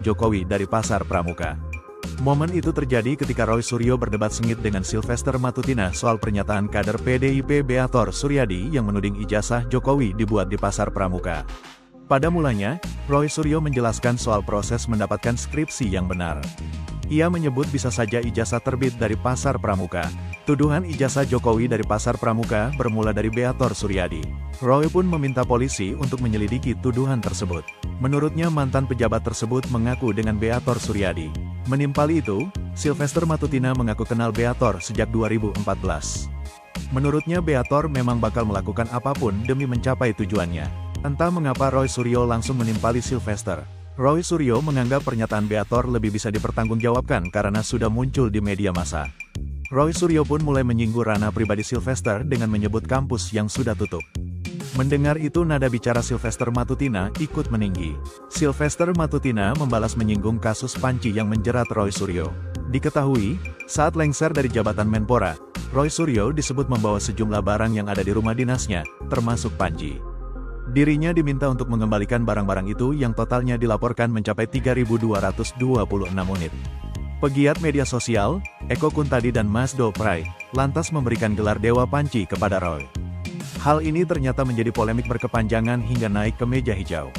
Jokowi dari Pasar Pramuka. Momen itu terjadi ketika Roy Suryo berdebat sengit dengan Sylvester Matutina soal pernyataan kader PDIP Beator Suryadi yang menuding ijazah Jokowi dibuat di Pasar Pramuka. Pada mulanya, Roy Suryo menjelaskan soal proses mendapatkan skripsi yang benar. Ia menyebut bisa saja ijazah terbit dari Pasar Pramuka. Tuduhan ijazah Jokowi dari Pasar Pramuka bermula dari Beator Suryadi. Roy pun meminta polisi untuk menyelidiki tuduhan tersebut. Menurutnya mantan pejabat tersebut mengaku dengan Beator Suryadi. Menimpali itu, Sylvester Matutina mengaku kenal Beator sejak 2014. Menurutnya Beator memang bakal melakukan apapun demi mencapai tujuannya. Entah mengapa Roy Suryo langsung menimpali Sylvester. Roy Suryo menganggap pernyataan Beator lebih bisa dipertanggungjawabkan karena sudah muncul di media massa. Roy Suryo pun mulai menyinggung ranah pribadi Sylvester dengan menyebut kampus yang sudah tutup. Mendengar itu nada bicara Sylvester Matutina ikut meninggi. Sylvester Matutina membalas menyinggung kasus Panji yang menjerat Roy Suryo. Diketahui, saat lengser dari jabatan Menpora, Roy Suryo disebut membawa sejumlah barang yang ada di rumah dinasnya, termasuk Panji. Dirinya diminta untuk mengembalikan barang-barang itu yang totalnya dilaporkan mencapai 3.226 unit. Pegiat media sosial, Eko Kuntadi dan Mas Do Prai, lantas memberikan gelar Dewa Panji kepada Roy. Hal ini ternyata menjadi polemik berkepanjangan hingga naik ke meja hijau.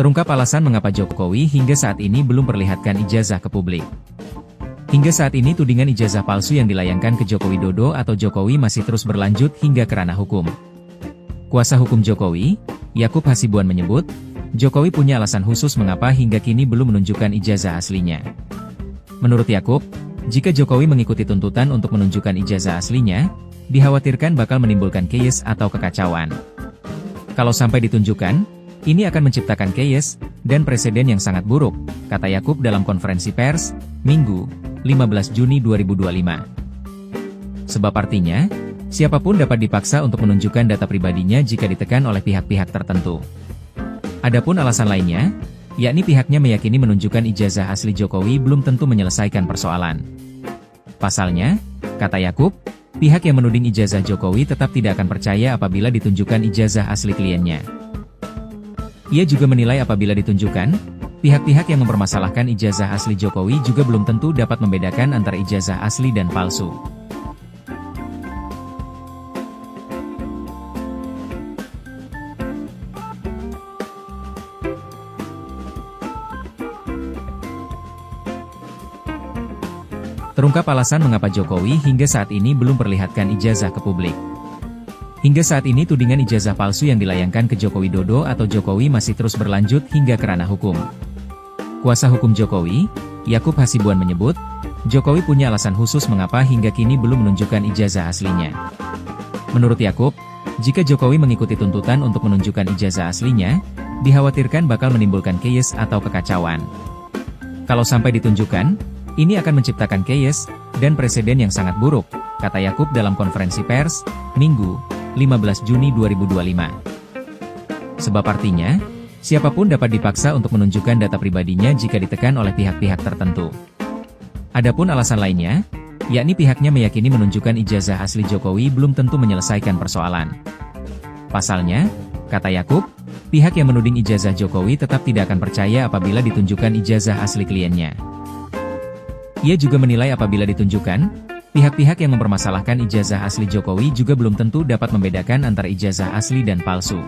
Terungkap alasan mengapa Jokowi hingga saat ini belum perlihatkan ijazah ke publik. Hingga saat ini tudingan ijazah palsu yang dilayangkan ke Joko Widodo atau Jokowi masih terus berlanjut hingga ke ranah hukum. Kuasa hukum Jokowi, Yakub Hasibuan menyebut, Jokowi punya alasan khusus mengapa hingga kini belum menunjukkan ijazah aslinya. Menurut Yakub, jika Jokowi mengikuti tuntutan untuk menunjukkan ijazah aslinya, dikhawatirkan bakal menimbulkan chaos atau kekacauan. Kalau sampai ditunjukkan, ini akan menciptakan chaos dan presiden yang sangat buruk, kata Yakub dalam konferensi pers, Minggu, 15 Juni 2025. Sebab artinya, siapapun dapat dipaksa untuk menunjukkan data pribadinya jika ditekan oleh pihak-pihak tertentu. Adapun alasan lainnya, yakni pihaknya meyakini menunjukkan ijazah asli Jokowi belum tentu menyelesaikan persoalan. Pasalnya, kata Yakub, pihak yang menuding ijazah Jokowi tetap tidak akan percaya apabila ditunjukkan ijazah asli kliennya. Ia juga menilai apabila ditunjukkan, pihak-pihak yang mempermasalahkan ijazah asli Jokowi juga belum tentu dapat membedakan antara ijazah asli dan palsu. Terungkap alasan mengapa Jokowi hingga saat ini belum perlihatkan ijazah ke publik. Hingga saat ini tudingan ijazah palsu yang dilayangkan ke Joko Widodo atau Jokowi masih terus berlanjut hingga ke ranah hukum. Kuasa hukum Jokowi, Yakub Hasibuan menyebut, Jokowi punya alasan khusus mengapa hingga kini belum menunjukkan ijazah aslinya. Menurut Yakub, jika Jokowi mengikuti tuntutan untuk menunjukkan ijazah aslinya, dikhawatirkan bakal menimbulkan chaos atau kekacauan. Kalau sampai ditunjukkan, ini akan menciptakan chaos dan presiden yang sangat buruk, kata Yakub dalam konferensi pers, Minggu, 15 Juni 2025. Sebab artinya, siapapun dapat dipaksa untuk menunjukkan data pribadinya jika ditekan oleh pihak-pihak tertentu. Adapun alasan lainnya, yakni pihaknya meyakini menunjukkan ijazah asli Jokowi belum tentu menyelesaikan persoalan. Pasalnya, kata Yakub, pihak yang menuding ijazah Jokowi tetap tidak akan percaya apabila ditunjukkan ijazah asli kliennya. Ia juga menilai apabila ditunjukkan, pihak-pihak yang mempermasalahkan ijazah asli Jokowi juga belum tentu dapat membedakan antara ijazah asli dan palsu.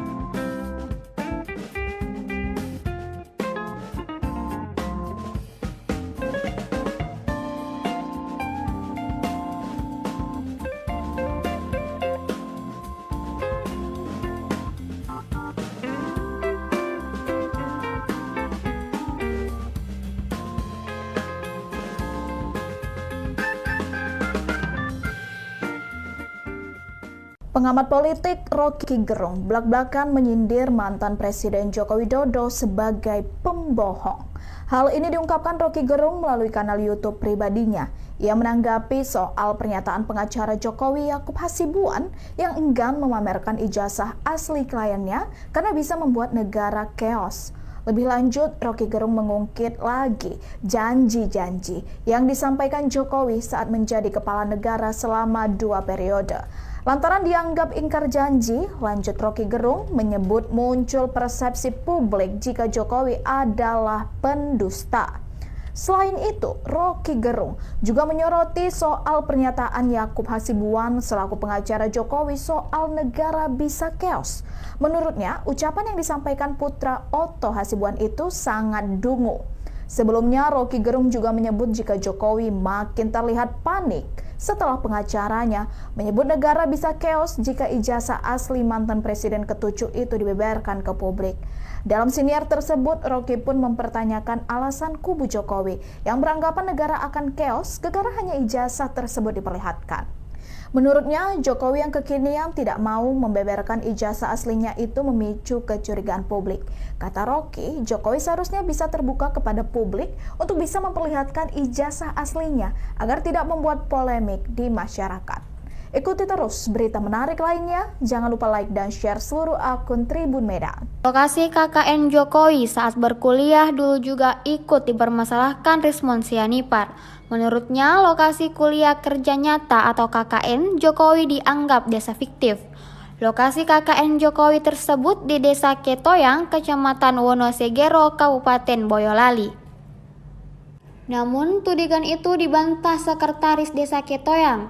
Pengamat politik Rocky Gerung belak-belakan menyindir mantan Presiden Joko Widodo sebagai pembohong. Hal ini diungkapkan Roky Gerung melalui kanal YouTube pribadinya. Ia menanggapi soal pernyataan pengacara Jokowi Yakub Hasibuan yang enggan memamerkan ijazah asli kliennya karena bisa membuat negara chaos. Lebih lanjut, Roky Gerung mengungkit lagi janji-janji yang disampaikan Jokowi saat menjadi kepala negara selama 2 periode. Lantaran dianggap ingkar janji, lanjut Roky Gerung menyebut muncul persepsi publik jika Jokowi adalah pendusta. Selain itu, Roky Gerung juga menyoroti soal pernyataan Yakub Hasibuan selaku pengacara Jokowi soal negara bisa chaos. Menurutnya, ucapan yang disampaikan putra Otto Hasibuan itu sangat dungu. Sebelumnya, Roky Gerung juga menyebut jika Jokowi makin terlihat panik setelah pengacaranya menyebut negara bisa chaos jika ijazah asli mantan presiden ke-7 itu dibeberkan ke publik. Dalam siniar tersebut, Roky pun mempertanyakan alasan kubu Jokowi yang beranggapan negara akan chaos gara hanya ijazah tersebut diperlihatkan. Menurutnya, Jokowi yang kekinian tidak mau membeberkan ijazah aslinya itu memicu kecurigaan publik. Kata Roky, Jokowi seharusnya bisa terbuka kepada publik untuk bisa memperlihatkan ijazah aslinya agar tidak membuat polemik di masyarakat. Ikuti terus berita menarik lainnya, jangan lupa like dan share seluruh akun Tribun Medan. Lokasi KKN Jokowi saat berkuliah dulu juga ikut dipermasalahkan Rismon Sianipar. Menurutnya, lokasi kuliah kerja nyata atau KKN Jokowi dianggap desa fiktif. Lokasi KKN Jokowi tersebut di Desa Ketoyang, Kecamatan Wonosegoro, Kabupaten Boyolali. Namun, tudingan itu dibantah Sekretaris Desa Ketoyang.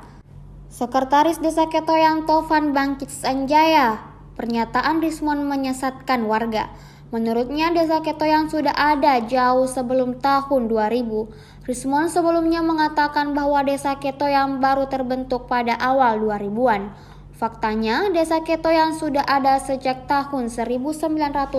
Sekretaris Desa Ketoyang Tovan Bangkit Sanjaya. Pernyataan Rismon menyesatkan warga. Menurutnya Desa Ketoyang sudah ada jauh sebelum tahun 2000. Rismon sebelumnya mengatakan bahwa Desa Ketoyang baru terbentuk pada awal 2000-an. Faktanya Desa Ketoyang sudah ada sejak tahun 1954.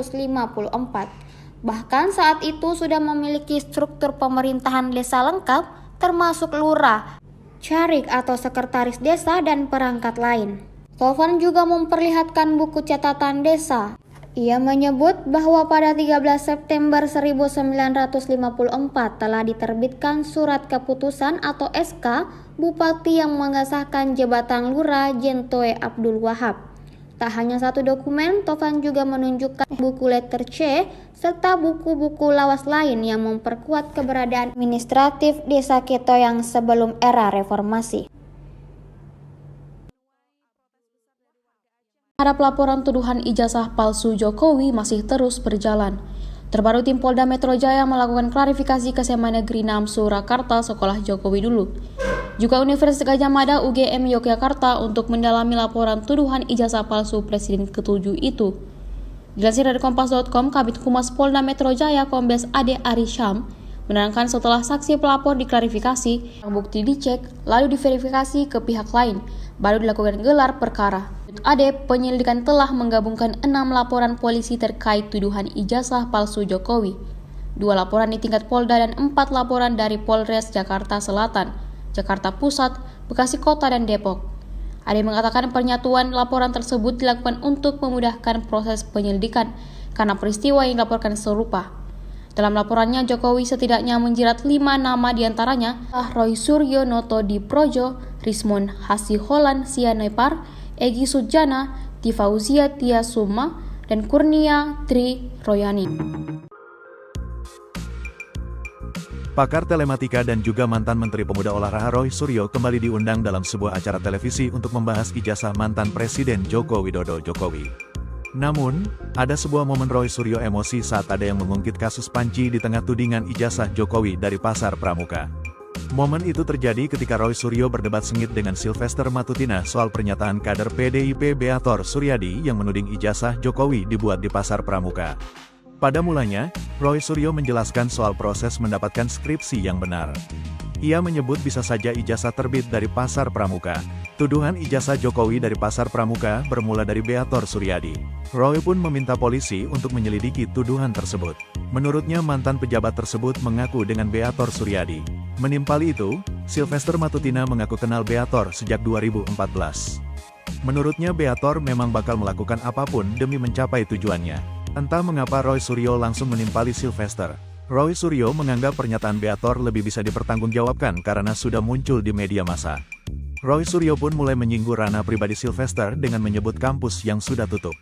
Bahkan saat itu sudah memiliki struktur pemerintahan desa lengkap termasuk lurah, carik atau sekretaris desa dan perangkat lain. Tovan juga memperlihatkan buku catatan desa. Ia menyebut bahwa pada 13 September 1954 telah diterbitkan surat keputusan atau SK Bupati yang mengesahkan jabatan Lurah Jentoe Abdul Wahab. Tak hanya satu dokumen, Tovan juga menunjukkan buku letter C serta buku-buku lawas lain yang memperkuat keberadaan administratif Desa Ketoyang sebelum era reformasi. Harap laporan tuduhan ijazah palsu Jokowi masih terus berjalan. Terbaru tim Polda Metro Jaya melakukan klarifikasi ke SMA Negeri 6 Surakarta sekolah Jokowi dulu. Juga Universitas Gadjah Mada UGM Yogyakarta untuk mendalami laporan tuduhan ijazah palsu Presiden ke-7 itu. Dilansir dari Kompas.com, Kabid Humas Polda Metro Jaya Kombes Ade Arisham menerangkan setelah saksi pelapor diklarifikasi, bukti dicek, lalu diverifikasi ke pihak lain, baru dilakukan gelar perkara. Ade, penyelidikan telah menggabungkan 6 laporan polisi terkait tuduhan ijazah palsu Jokowi. 2 laporan di tingkat Polda dan 4 laporan dari Polres Jakarta Selatan, Jakarta Pusat, Bekasi Kota, dan Depok. Ade mengatakan penyatuan laporan tersebut dilakukan untuk memudahkan proses penyelidikan karena peristiwa yang dilaporkan serupa. Dalam laporannya, Jokowi setidaknya menjerat 5 nama diantaranya Roy Suryo Noto Diprojo, Rismon Hasiholan Sianipar, Egy Sujana, Tifauzia Tia Suma, dan Kurnia Tri Royani. Pakar telematika dan juga mantan Menteri Pemuda Olahraga Roy Suryo kembali diundang dalam sebuah acara televisi untuk membahas ijazah mantan Presiden Joko Widodo Jokowi. Namun, ada sebuah momen Roy Suryo emosi saat ada yang mengungkit kasus Panci di tengah tudingan ijazah Jokowi dari Pasar Pramuka. Momen itu terjadi ketika Roy Suryo berdebat sengit dengan Sylvester Matutina soal pernyataan kader PDIP Beator Suryadi yang menuding ijazah Jokowi dibuat di Pasar Pramuka. Pada mulanya, Roy Suryo menjelaskan soal proses mendapatkan skripsi yang benar. Ia menyebut bisa saja ijazah terbit dari Pasar Pramuka. Tuduhan ijazah Jokowi dari Pasar Pramuka bermula dari Beator Suryadi. Roy pun meminta polisi untuk menyelidiki tuduhan tersebut. Menurutnya mantan pejabat tersebut mengaku dengan Beator Suryadi. Menimpali itu, Sylvester Matutina mengaku kenal Beator sejak 2014. Menurutnya Beator memang bakal melakukan apapun demi mencapai tujuannya. Entah mengapa Roy Suryo langsung menimpali Sylvester. Roy Suryo menganggap pernyataan Beator lebih bisa dipertanggungjawabkan karena sudah muncul di media massa. Roy Suryo pun mulai menyinggung ranah pribadi Sylvester dengan menyebut kampus yang sudah tutup.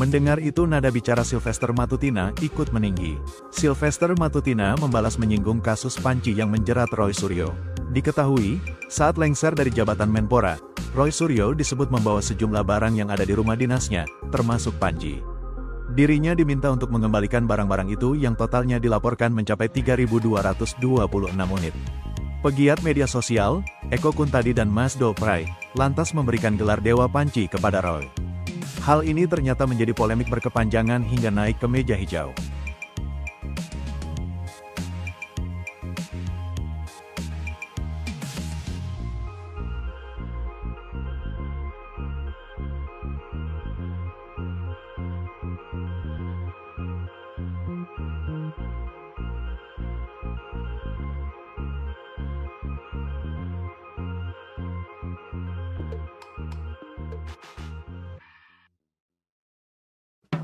Mendengar itu nada bicara Sylvester Matutina ikut meninggi. Sylvester Matutina membalas menyinggung kasus Panji yang menjerat Roy Suryo. Diketahui, saat lengser dari jabatan Menpora, Roy Suryo disebut membawa sejumlah barang yang ada di rumah dinasnya, termasuk Panji. Dirinya diminta untuk mengembalikan barang-barang itu yang totalnya dilaporkan mencapai 3.226 unit. Pegiat media sosial, Eko Kuntadi dan Mas Do Prai, lantas memberikan gelar Dewa Panji kepada Roy. Hal ini ternyata menjadi polemik berkepanjangan hingga naik ke meja hijau.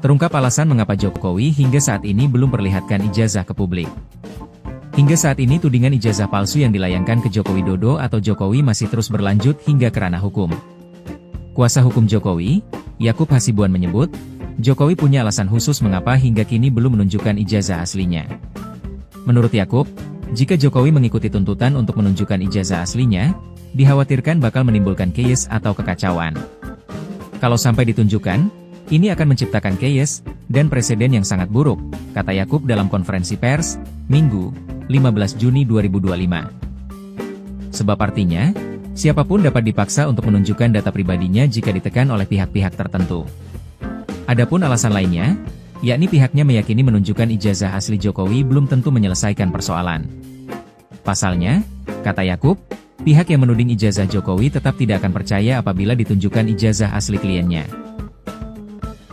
Terungkap alasan mengapa Jokowi hingga saat ini belum perlihatkan ijazah ke publik. Hingga saat ini tudingan ijazah palsu yang dilayangkan ke Joko Widodo atau Jokowi masih terus berlanjut hingga ke ranah hukum. Kuasa hukum Jokowi, Yakub Hasibuan menyebut, Jokowi punya alasan khusus mengapa hingga kini belum menunjukkan ijazah aslinya. Menurut Yakub, jika Jokowi mengikuti tuntutan untuk menunjukkan ijazah aslinya, dikhawatirkan bakal menimbulkan chaos atau kekacauan. Kalau sampai ditunjukkan, ini akan menciptakan chaos dan presiden yang sangat buruk, kata Yakub dalam konferensi pers, Minggu, 15 Juni 2025. Sebab artinya, siapapun dapat dipaksa untuk menunjukkan data pribadinya jika ditekan oleh pihak-pihak tertentu. Adapun alasan lainnya, yakni pihaknya meyakini menunjukkan ijazah asli Jokowi belum tentu menyelesaikan persoalan. Pasalnya, kata Yakub, pihak yang menuding ijazah Jokowi tetap tidak akan percaya apabila ditunjukkan ijazah asli kliennya.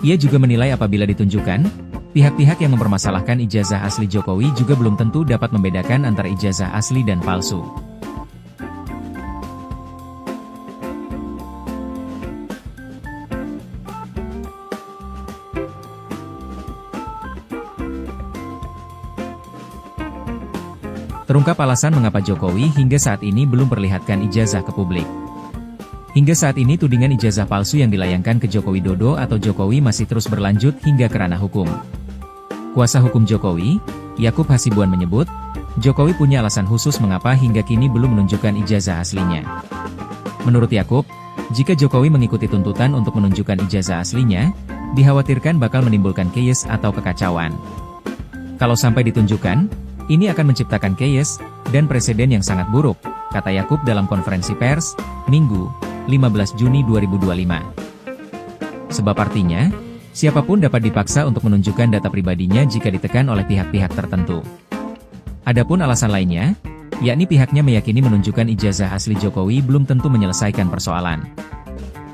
Ia juga menilai apabila ditunjukkan, pihak-pihak yang mempermasalahkan ijazah asli Jokowi juga belum tentu dapat membedakan antara ijazah asli dan palsu. Terungkap alasan mengapa Jokowi hingga saat ini belum perlihatkan ijazah ke publik. Hingga saat ini tudingan ijazah palsu yang dilayangkan ke Joko Widodo atau Jokowi masih terus berlanjut hingga ke ranah hukum. Kuasa hukum Jokowi, Yakub Hasibuan menyebut, Jokowi punya alasan khusus mengapa hingga kini belum menunjukkan ijazah aslinya. Menurut Yakub, jika Jokowi mengikuti tuntutan untuk menunjukkan ijazah aslinya, dikhawatirkan bakal menimbulkan chaos atau kekacauan. Kalau sampai ditunjukkan, ini akan menciptakan chaos dan presiden yang sangat buruk, kata Yakub dalam konferensi pers, Minggu, 15 Juni 2025. Sebab artinya, siapapun dapat dipaksa untuk menunjukkan data pribadinya jika ditekan oleh pihak-pihak tertentu. Adapun alasan lainnya, yakni pihaknya meyakini menunjukkan ijazah asli Jokowi belum tentu menyelesaikan persoalan.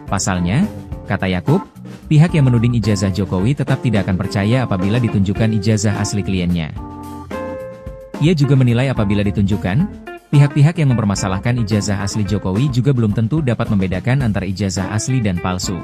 Pasalnya, kata Yakub, pihak yang menuding ijazah Jokowi tetap tidak akan percaya apabila ditunjukkan ijazah asli kliennya. Ia juga menilai apabila ditunjukkan, pihak-pihak yang mempermasalahkan ijazah asli Jokowi juga belum tentu dapat membedakan antara ijazah asli dan palsu.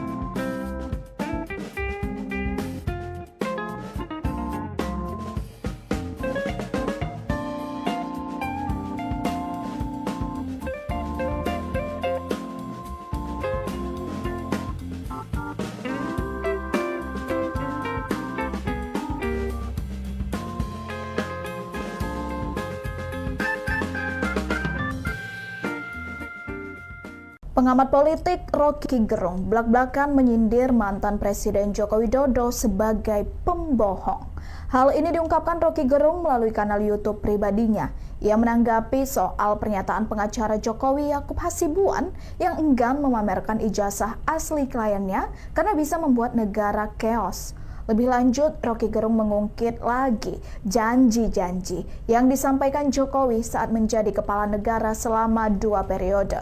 Pengamat politik Rocky Gerung blak-blakan menyindir mantan Presiden Joko Widodo sebagai pembohong. Hal ini diungkapkan Rocky Gerung melalui kanal YouTube pribadinya. Ia menanggapi soal pernyataan pengacara Jokowi Yakub Hasibuan yang enggan memamerkan ijazah asli kliennya karena bisa membuat negara chaos. Lebih lanjut, Rocky Gerung mengungkit lagi janji-janji yang disampaikan Jokowi saat menjadi kepala negara selama 2 periode.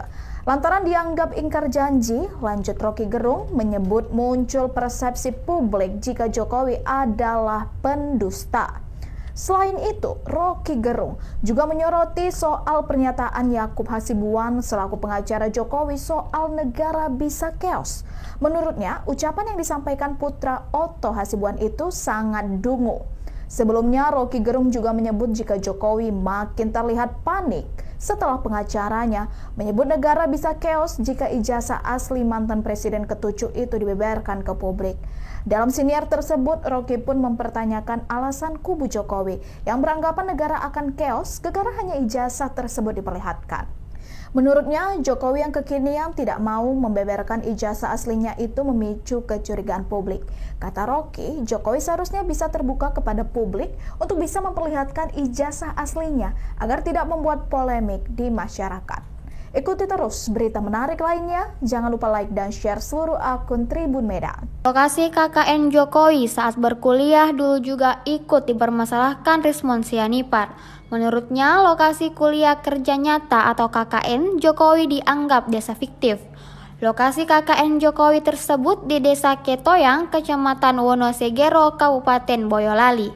Lantaran dianggap ingkar janji, lanjut Rocky Gerung menyebut muncul persepsi publik jika Jokowi adalah pendusta. Selain itu, Rocky Gerung juga menyoroti soal pernyataan Yakub Hasibuan selaku pengacara Jokowi soal negara bisa chaos. Menurutnya, ucapan yang disampaikan putra Otto Hasibuan itu sangat dungu. Sebelumnya, Roky Gerung juga menyebut jika Jokowi makin terlihat panik setelah pengacaranya menyebut negara bisa keos jika ijazah asli mantan Presiden ke-7 itu dibeberkan ke publik. Dalam siniar tersebut, Roky pun mempertanyakan alasan kubu Jokowi yang beranggapan negara akan keos gara-gara hanya ijazah tersebut diperlihatkan. Menurutnya, Jokowi yang kekinian tidak mau membeberkan ijazah aslinya itu memicu kecurigaan publik. Kata Roky, Jokowi seharusnya bisa terbuka kepada publik untuk bisa memperlihatkan ijazah aslinya agar tidak membuat polemik di masyarakat. Ikuti terus berita menarik lainnya, jangan lupa like dan share seluruh akun Tribun Medan. Lokasi KKN Jokowi saat berkuliah dulu juga ikut dipermasalahkan Rismon Sianipar. Menurutnya, lokasi kuliah kerja nyata atau KKN Jokowi dianggap desa fiktif. Lokasi KKN Jokowi tersebut di Desa Ketoyang, Kecamatan Wonosegoro, Kabupaten Boyolali.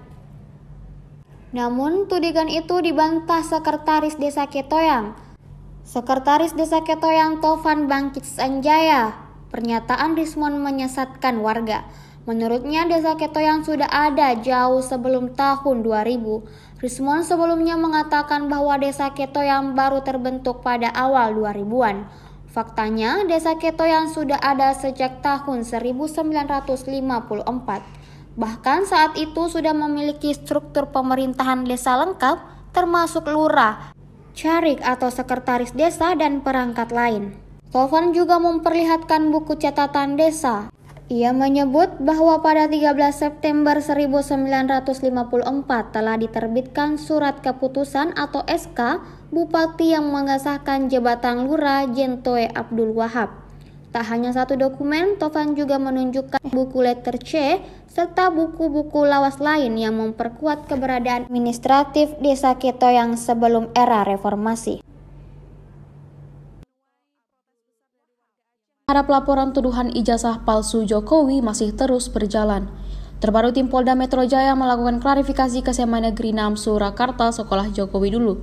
Namun, tudingan itu dibantah Sekretaris Desa Ketoyang. Sekretaris Desa Ketoyang Tovan Bangkit Sanjaya. Pernyataan Rismon menyesatkan warga. Menurutnya Desa Ketoyang sudah ada jauh sebelum tahun 2000. Rismon sebelumnya mengatakan bahwa Desa Ketoyang baru terbentuk pada awal 2000-an. Faktanya Desa Ketoyang sudah ada sejak tahun 1954. Bahkan saat itu sudah memiliki struktur pemerintahan desa lengkap termasuk lurah, carik atau sekretaris desa dan perangkat lain. Tovan juga memperlihatkan buku catatan desa. Ia menyebut bahwa pada 13 September 1954 telah diterbitkan surat keputusan atau SK Bupati yang mengesahkan jabatan Lurah Jentoe Abdul Wahab. Tak hanya satu dokumen, Tovan juga menunjukkan buku letter C serta buku-buku lawas lain yang memperkuat keberadaan administratif Desa Ketoyang sebelum era reformasi. Harap laporan tuduhan ijazah palsu Jokowi masih terus berjalan. Terbaru tim Polda Metro Jaya melakukan klarifikasi ke SMA Negeri 6 Surakarta sekolah Jokowi dulu.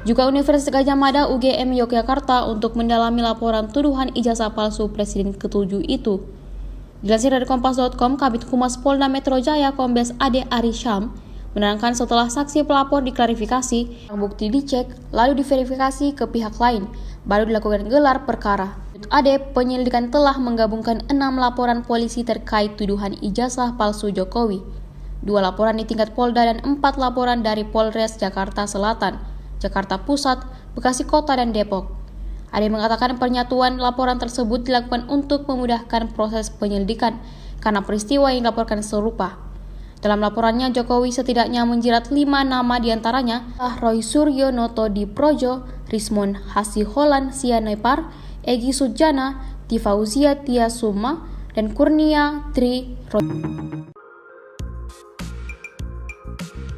Juga Universitas Gadjah Mada UGM Yogyakarta untuk mendalami laporan tuduhan ijazah palsu Presiden ke-7 itu. Dilansir dari Kompas.com, Kabid Humas Polda Metro Jaya Kombes Ade Arisham menerangkan setelah saksi pelapor diklarifikasi, bukti dicek, lalu diverifikasi ke pihak lain, baru dilakukan gelar perkara. Ade, penyelidikan telah menggabungkan 6 laporan polisi terkait tuduhan ijazah palsu Jokowi, 2 laporan di tingkat Polda dan 4 laporan dari Polres Jakarta Selatan, Jakarta Pusat, Bekasi Kota, dan Depok. Ade mengatakan penyatuan laporan tersebut dilakukan untuk memudahkan proses penyelidikan karena peristiwa yang dilaporkan serupa. Dalam laporannya, Jokowi setidaknya menjerat 5 nama diantaranya Roy Suryo Noto Diprojo, Rismon Hasiholan Sianipar, Egy Sujana, Tifauzia Tia Suma, dan Kurnia Tri Roy.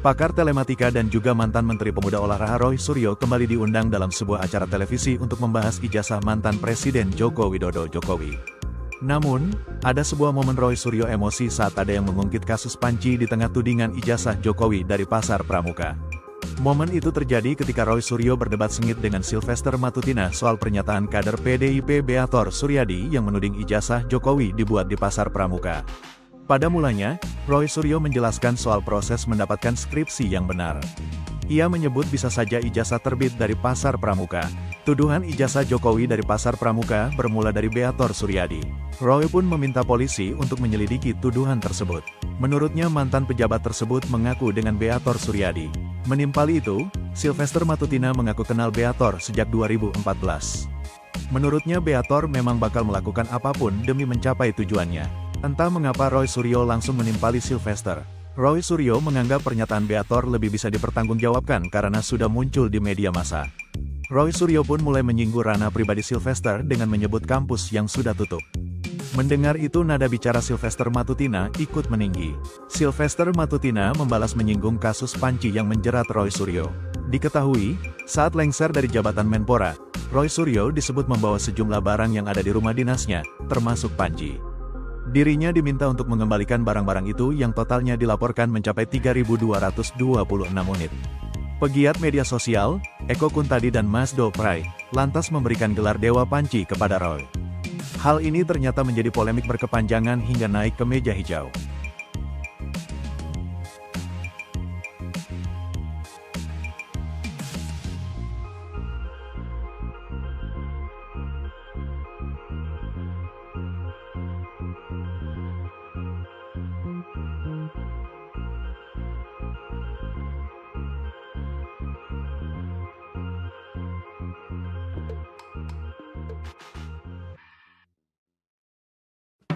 Pakar telematika dan juga mantan Menteri Pemuda Olahraga Roy Suryo kembali diundang dalam sebuah acara televisi untuk membahas ijazah mantan Presiden Joko Widodo Jokowi. Namun, ada sebuah momen Roy Suryo emosi saat ada yang mengungkit kasus panci di tengah tudingan ijazah Jokowi dari Pasar Pramuka. Momen itu terjadi ketika Roy Suryo berdebat sengit dengan Sylvester Matutina soal pernyataan kader PDIP Beator Suryadi yang menuding ijazah Jokowi dibuat di Pasar Pramuka. Pada mulanya, Roy Suryo menjelaskan soal proses mendapatkan skripsi yang benar. Ia menyebut bisa saja ijazah terbit dari Pasar Pramuka. Tuduhan ijazah Jokowi dari Pasar Pramuka bermula dari Beator Suryadi. Roy pun meminta polisi untuk menyelidiki tuduhan tersebut. Menurutnya mantan pejabat tersebut mengaku dengan Beator Suryadi. Menimpali itu, Sylvester Matutina mengaku kenal Beator sejak 2014. Menurutnya Beator memang bakal melakukan apapun demi mencapai tujuannya. Entah mengapa Roy Suryo langsung menimpali Sylvester. Roy Suryo menganggap pernyataan Beator lebih bisa dipertanggungjawabkan karena sudah muncul di media massa. Roy Suryo pun mulai menyinggung ranah pribadi Sylvester dengan menyebut kampus yang sudah tutup. Mendengar itu nada bicara Sylvester Matutina ikut meninggi. Sylvester Matutina membalas menyinggung kasus panci yang menjerat Roy Suryo. Diketahui, saat lengser dari jabatan Menpora, Roy Suryo disebut membawa sejumlah barang yang ada di rumah dinasnya, termasuk panci. Dirinya diminta untuk mengembalikan barang-barang itu yang totalnya dilaporkan mencapai 3.226 unit. Pegiat media sosial, Eko Kuntadi dan Mas Do Prai, lantas memberikan gelar Dewa Panci kepada Roy. Hal ini ternyata menjadi polemik berkepanjangan hingga naik ke meja hijau.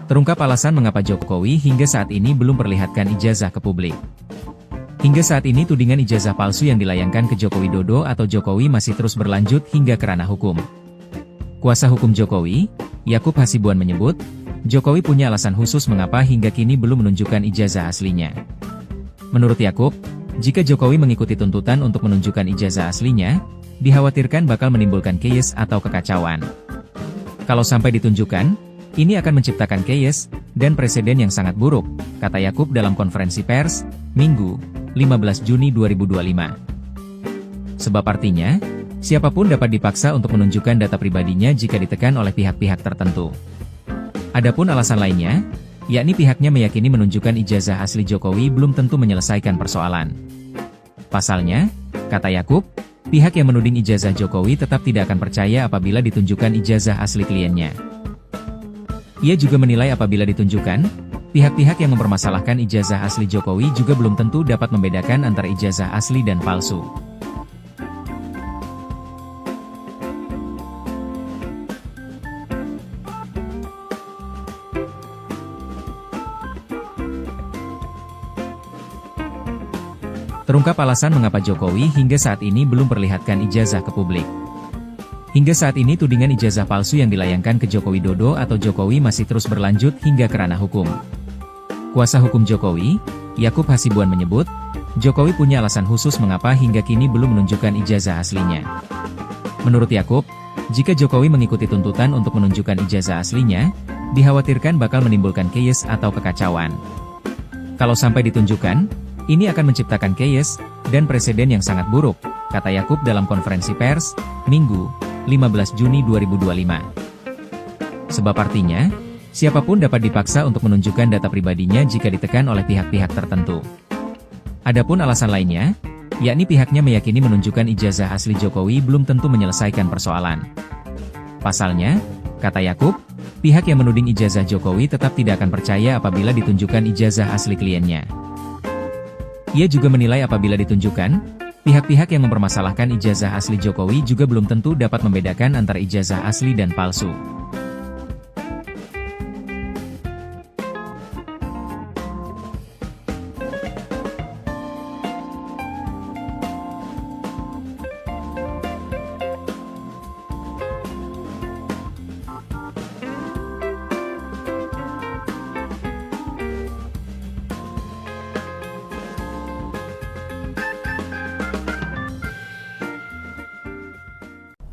Terungkap alasan mengapa Jokowi hingga saat ini belum perlihatkan ijazah ke publik. Hingga saat ini tudingan ijazah palsu yang dilayangkan ke Joko Widodo atau Jokowi masih terus berlanjut hingga ke ranah hukum. Kuasa hukum Jokowi, Yakub Hasibuan menyebut, Jokowi punya alasan khusus mengapa hingga kini belum menunjukkan ijazah aslinya. Menurut Yakub, jika Jokowi mengikuti tuntutan untuk menunjukkan ijazah aslinya, dikhawatirkan bakal menimbulkan chaos atau kekacauan. Kalau sampai ditunjukkan, ini akan menciptakan chaos dan presiden yang sangat buruk, kata Yakub dalam konferensi pers, Minggu, 15 Juni 2025. Sebab artinya, siapapun dapat dipaksa untuk menunjukkan data pribadinya jika ditekan oleh pihak-pihak tertentu. Adapun alasan lainnya, yakni pihaknya meyakini menunjukkan ijazah asli Jokowi belum tentu menyelesaikan persoalan. Pasalnya, kata Yakub, pihak yang menuding ijazah Jokowi tetap tidak akan percaya apabila ditunjukkan ijazah asli kliennya. Ia juga menilai apabila ditunjukkan, pihak-pihak yang mempermasalahkan ijazah asli Jokowi juga belum tentu dapat membedakan antara ijazah asli dan palsu. Terungkap alasan mengapa Jokowi hingga saat ini belum perlihatkan ijazah ke publik. Hingga saat ini tudingan ijazah palsu yang dilayangkan ke Joko Widodo atau Jokowi masih terus berlanjut hingga ke ranah hukum. Kuasa hukum Jokowi, Yakub Hasibuan menyebut, Jokowi punya alasan khusus mengapa hingga kini belum menunjukkan ijazah aslinya. Menurut Yakub, jika Jokowi mengikuti tuntutan untuk menunjukkan ijazah aslinya, dikhawatirkan bakal menimbulkan chaos atau kekacauan. Kalau sampai ditunjukkan, ini akan menciptakan chaos dan presiden yang sangat buruk, kata Yakub dalam konferensi pers, Minggu, 15 Juni 2025. Sebab artinya, siapapun dapat dipaksa untuk menunjukkan data pribadinya jika ditekan oleh pihak-pihak tertentu. Adapun alasan lainnya, yakni pihaknya meyakini menunjukkan ijazah asli Jokowi belum tentu menyelesaikan persoalan. Pasalnya, kata Yakub, pihak yang menuding ijazah Jokowi tetap tidak akan percaya apabila ditunjukkan ijazah asli kliennya. Ia juga menilai apabila ditunjukkan, pihak-pihak yang mempermasalahkan ijazah asli Jokowi juga belum tentu dapat membedakan antara ijazah asli dan palsu.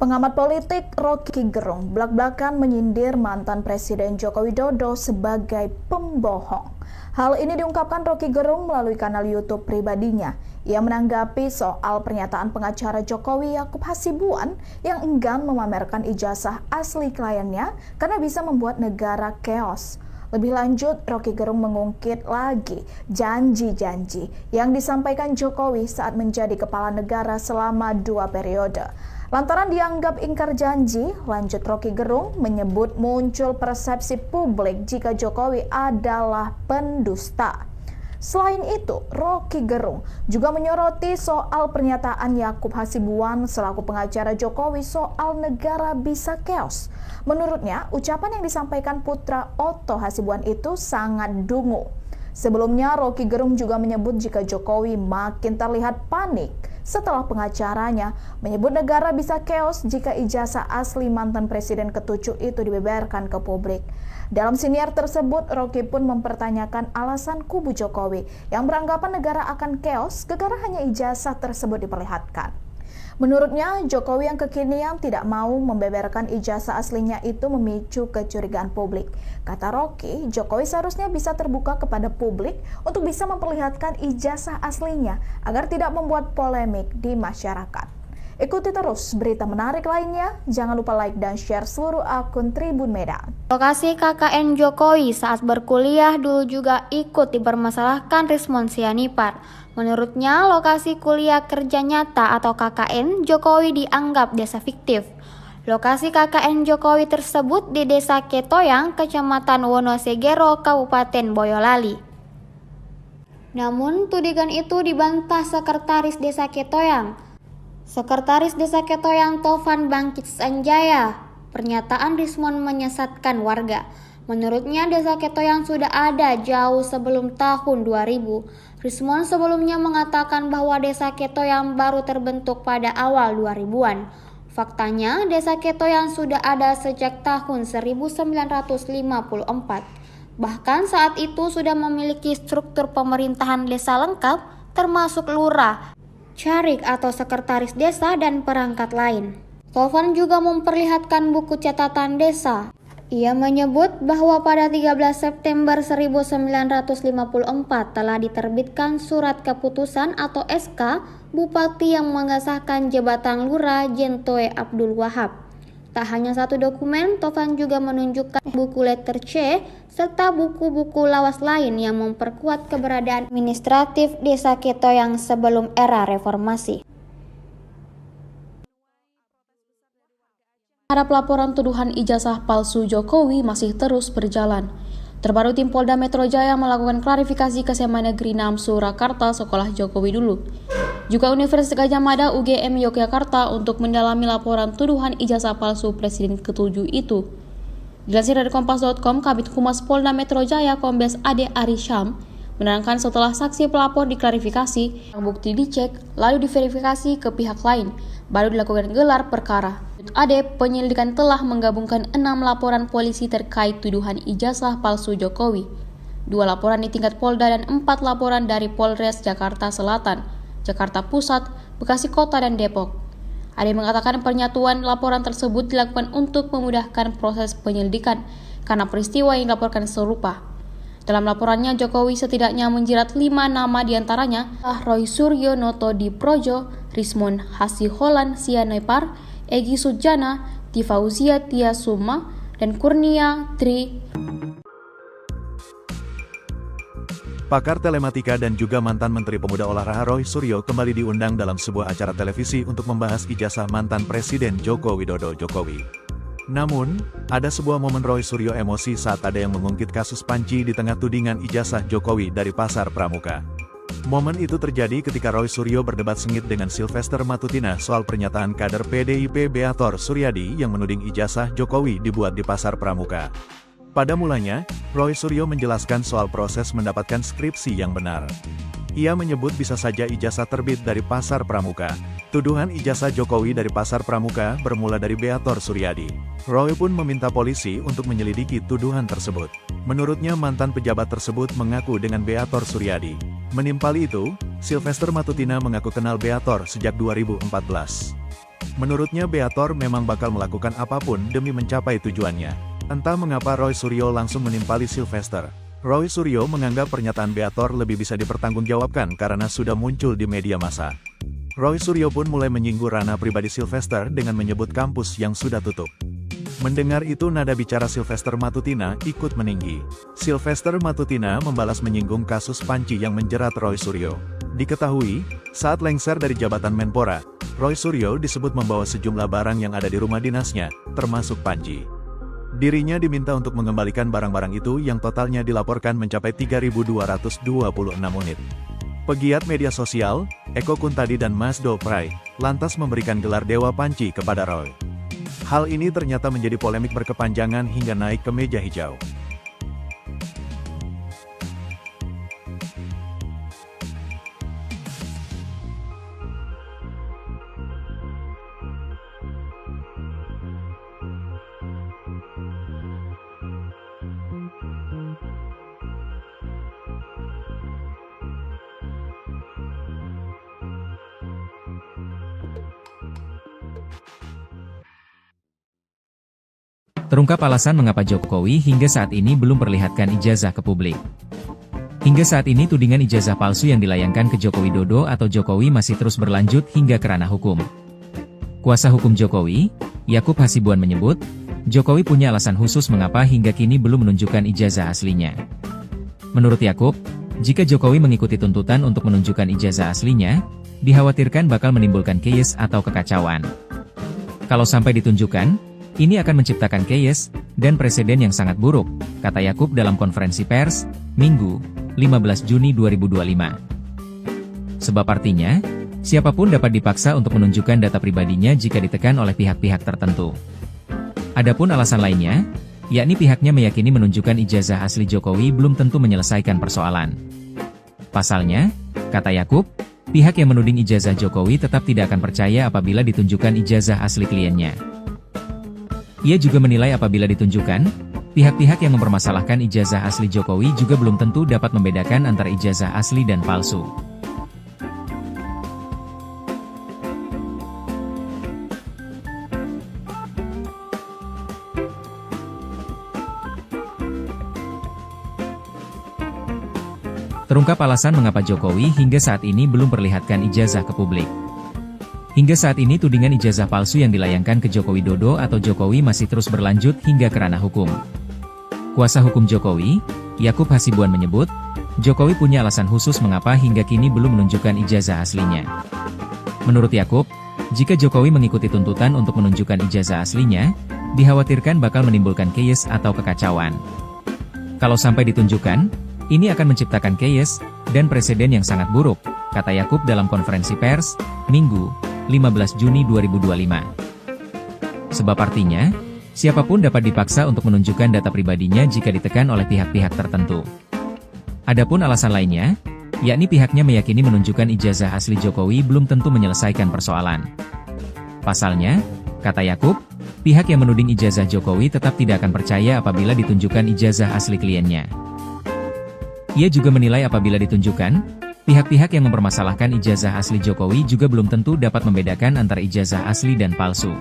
Pengamat politik Rocky Gerung belak-belakan menyindir mantan Presiden Joko Widodo sebagai pembohong. Hal ini diungkapkan Rocky Gerung melalui kanal YouTube pribadinya. Ia menanggapi soal pernyataan pengacara Jokowi Yakub Hasibuan yang enggan memamerkan ijazah asli kliennya karena bisa membuat negara chaos. Lebih lanjut, Rocky Gerung mengungkit lagi janji-janji yang disampaikan Jokowi saat menjadi kepala negara selama 2 periode. Lantaran dianggap ingkar janji, lanjut Rocky Gerung menyebut muncul persepsi publik jika Jokowi adalah pendusta. Selain itu, Rocky Gerung juga menyoroti soal pernyataan Yakub Hasibuan selaku pengacara Jokowi soal negara bisa chaos. Menurutnya, ucapan yang disampaikan putra Otto Hasibuan itu sangat dungu. Sebelumnya, Rocky Gerung juga menyebut jika Jokowi makin terlihat panik setelah pengacaranya menyebut negara bisa chaos jika ijazah asli mantan presiden ke-7 itu dibeberkan ke publik. Dalam siniar tersebut, Rocky pun mempertanyakan alasan kubu Jokowi yang beranggapan negara akan chaos gara-gara hanya ijazah tersebut diperlihatkan. Menurutnya, Jokowi yang kekinian tidak mau membeberkan ijazah aslinya itu memicu kecurigaan publik. Kata Rocky, Jokowi seharusnya bisa terbuka kepada publik untuk bisa memperlihatkan ijazah aslinya agar tidak membuat polemik di masyarakat. Ikuti terus berita menarik lainnya, jangan lupa like dan share seluruh akun Tribun Medan. Lokasi KKN Jokowi saat berkuliah dulu juga ikut dipermasalahkan Rismon Sianipar. Menurutnya, lokasi kuliah kerja nyata atau KKN Jokowi dianggap desa fiktif. Lokasi KKN Jokowi tersebut di Desa Ketoyang, Kecamatan Wonosegoro, Kabupaten Boyolali. Namun, tudingan itu dibantah Sekretaris Desa Ketoyang. Sekretaris Desa Ketoyang Tovan Bangkit Sanjaya, pernyataan Rismon menyesatkan warga. Menurutnya, Desa Ketoyang sudah ada jauh sebelum tahun 2000. Rismon sebelumnya mengatakan bahwa Desa Ketoyang baru terbentuk pada awal 2000-an. Faktanya, Desa Ketoyang sudah ada sejak tahun 1954. Bahkan saat itu sudah memiliki struktur pemerintahan desa lengkap, termasuk lurah, carik atau sekretaris desa, dan perangkat lain. Tovan juga memperlihatkan buku catatan desa. Ia menyebut bahwa pada 13 September 1954 telah diterbitkan surat keputusan atau SK Bupati yang mengesahkan jabatan Lurah Jentoe Abdul Wahab. Tak hanya satu dokumen, Tovan juga menunjukkan buku letter C serta buku-buku lawas lain yang memperkuat keberadaan administratif Desa Ketoyang sebelum era reformasi. Harap laporan tuduhan ijazah palsu Jokowi masih terus berjalan. Terbaru tim Polda Metro Jaya melakukan klarifikasi ke SMA Negeri 6 Surakarta Sekolah Jokowi Dulu. Juga Universitas Gadjah Mada UGM Yogyakarta untuk mendalami laporan tuduhan ijazah palsu Presiden ke-7 itu. Dilansir dari Kompas.com, Kabid Humas Polda Metro Jaya Kombes Ade Arisham menerangkan setelah saksi pelapor diklarifikasi, bukti dicek, lalu diverifikasi ke pihak lain, baru dilakukan gelar perkara. Ade, penyelidikan telah menggabungkan 6 laporan polisi terkait tuduhan ijazah palsu Jokowi, 2 laporan di tingkat Polda dan 4 laporan dari Polres Jakarta Selatan, Jakarta Pusat, Bekasi Kota, dan Depok. Ade mengatakan penyatuan laporan tersebut dilakukan untuk memudahkan proses penyelidikan karena peristiwa yang dilaporkan serupa. Dalam laporannya, Jokowi setidaknya menjerat 5 nama diantaranya Roy Suryo Noto Di Projo, Rismon Hasiholan Sianepar, Egy Sujana, Tifauzia Tia Suma, dan Kurnia Tri. Pakar telematika dan juga mantan Menteri Pemuda Olahraga Roy Suryo kembali diundang dalam sebuah acara televisi untuk membahas ijazah mantan Presiden Joko Widodo Jokowi. Namun, ada sebuah momen Roy Suryo emosi saat ada yang mengungkit kasus panci di tengah tudingan ijazah Jokowi dari Pasar Pramuka. Momen itu terjadi ketika Roy Suryo berdebat sengit dengan Sylvester Matutina soal pernyataan kader PDIP Beator Suryadi yang menuding ijazah Jokowi dibuat di Pasar Pramuka. Pada mulanya, Roy Suryo menjelaskan soal proses mendapatkan skripsi yang benar. Ia menyebut bisa saja ijazah terbit dari Pasar Pramuka. Tuduhan ijazah Jokowi dari Pasar Pramuka bermula dari Beator Suryadi. Roy pun meminta polisi untuk menyelidiki tuduhan tersebut. Menurutnya mantan pejabat tersebut mengaku dengan Beator Suryadi. Menimpali itu, Sylvester Matutina mengaku kenal Beator sejak 2014. Menurutnya Beator memang bakal melakukan apapun demi mencapai tujuannya. Entah mengapa Roy Suryo langsung menimpali Sylvester. Roy Suryo menganggap pernyataan Beator lebih bisa dipertanggungjawabkan karena sudah muncul di media massa. Roy Suryo pun mulai menyinggung ranah pribadi Sylvester dengan menyebut kampus yang sudah tutup. Mendengar itu nada bicara Sylvester Matutina ikut meninggi. Sylvester Matutina membalas menyinggung kasus panci yang menjerat Roy Suryo. Diketahui, saat lengser dari jabatan Menpora, Roy Suryo disebut membawa sejumlah barang yang ada di rumah dinasnya, termasuk panci. Dirinya diminta untuk mengembalikan barang-barang itu yang totalnya dilaporkan mencapai 3.226 unit. Pegiat media sosial, Eko Kuntadi dan Mas Do Prai, lantas memberikan gelar Dewa Panci kepada Roy. Hal ini ternyata menjadi polemik berkepanjangan hingga naik ke meja hijau. Terungkap alasan mengapa Jokowi hingga saat ini belum perlihatkan ijazah ke publik. Hingga saat ini tudingan ijazah palsu yang dilayangkan ke Joko Widodo atau Jokowi masih terus berlanjut hingga ke ranah hukum. Kuasa hukum Jokowi, Yakub Hasibuan menyebut, Jokowi punya alasan khusus mengapa hingga kini belum menunjukkan ijazah aslinya. Menurut Yakub, jika Jokowi mengikuti tuntutan untuk menunjukkan ijazah aslinya, dikhawatirkan bakal menimbulkan chaos atau kekacauan. Kalau sampai ditunjukkan, ini akan menciptakan chaos dan presiden yang sangat buruk, kata Yakub dalam konferensi pers, Minggu, 15 Juni 2025. Sebab artinya, siapapun dapat dipaksa untuk menunjukkan data pribadinya jika ditekan oleh pihak-pihak tertentu. Adapun alasan lainnya, yakni pihaknya meyakini menunjukkan ijazah asli Jokowi belum tentu menyelesaikan persoalan. Pasalnya, kata Yakub, pihak yang menuding ijazah Jokowi tetap tidak akan percaya apabila ditunjukkan ijazah asli kliennya. Ia juga menilai apabila ditunjukkan, pihak-pihak yang mempermasalahkan ijazah asli Jokowi juga belum tentu dapat membedakan antara ijazah asli dan palsu. Terungkap alasan mengapa Jokowi hingga saat ini belum perlihatkan ijazah ke publik. Hingga saat ini tudingan ijazah palsu yang dilayangkan ke Joko Widodo atau Jokowi masih terus berlanjut hingga ke ranah hukum. Kuasa hukum Jokowi, Yakub Hasibuan menyebut, Jokowi punya alasan khusus mengapa hingga kini belum menunjukkan ijazah aslinya. Menurut Yakub, jika Jokowi mengikuti tuntutan untuk menunjukkan ijazah aslinya, dikhawatirkan bakal menimbulkan chaos atau kekacauan. Kalau sampai ditunjukkan, ini akan menciptakan chaos dan presiden yang sangat buruk, kata Yakub dalam konferensi pers, Minggu, 15 Juni 2025. Sebab artinya, siapapun dapat dipaksa untuk menunjukkan data pribadinya jika ditekan oleh pihak-pihak tertentu. Adapun alasan lainnya, yakni pihaknya meyakini menunjukkan ijazah asli Jokowi belum tentu menyelesaikan persoalan. Pasalnya, kata Yakub, pihak yang menuding ijazah Jokowi tetap tidak akan percaya apabila ditunjukkan ijazah asli kliennya. Ia juga menilai apabila ditunjukkan, pihak-pihak yang mempermasalahkan ijazah asli Jokowi juga belum tentu dapat membedakan antara ijazah asli dan palsu.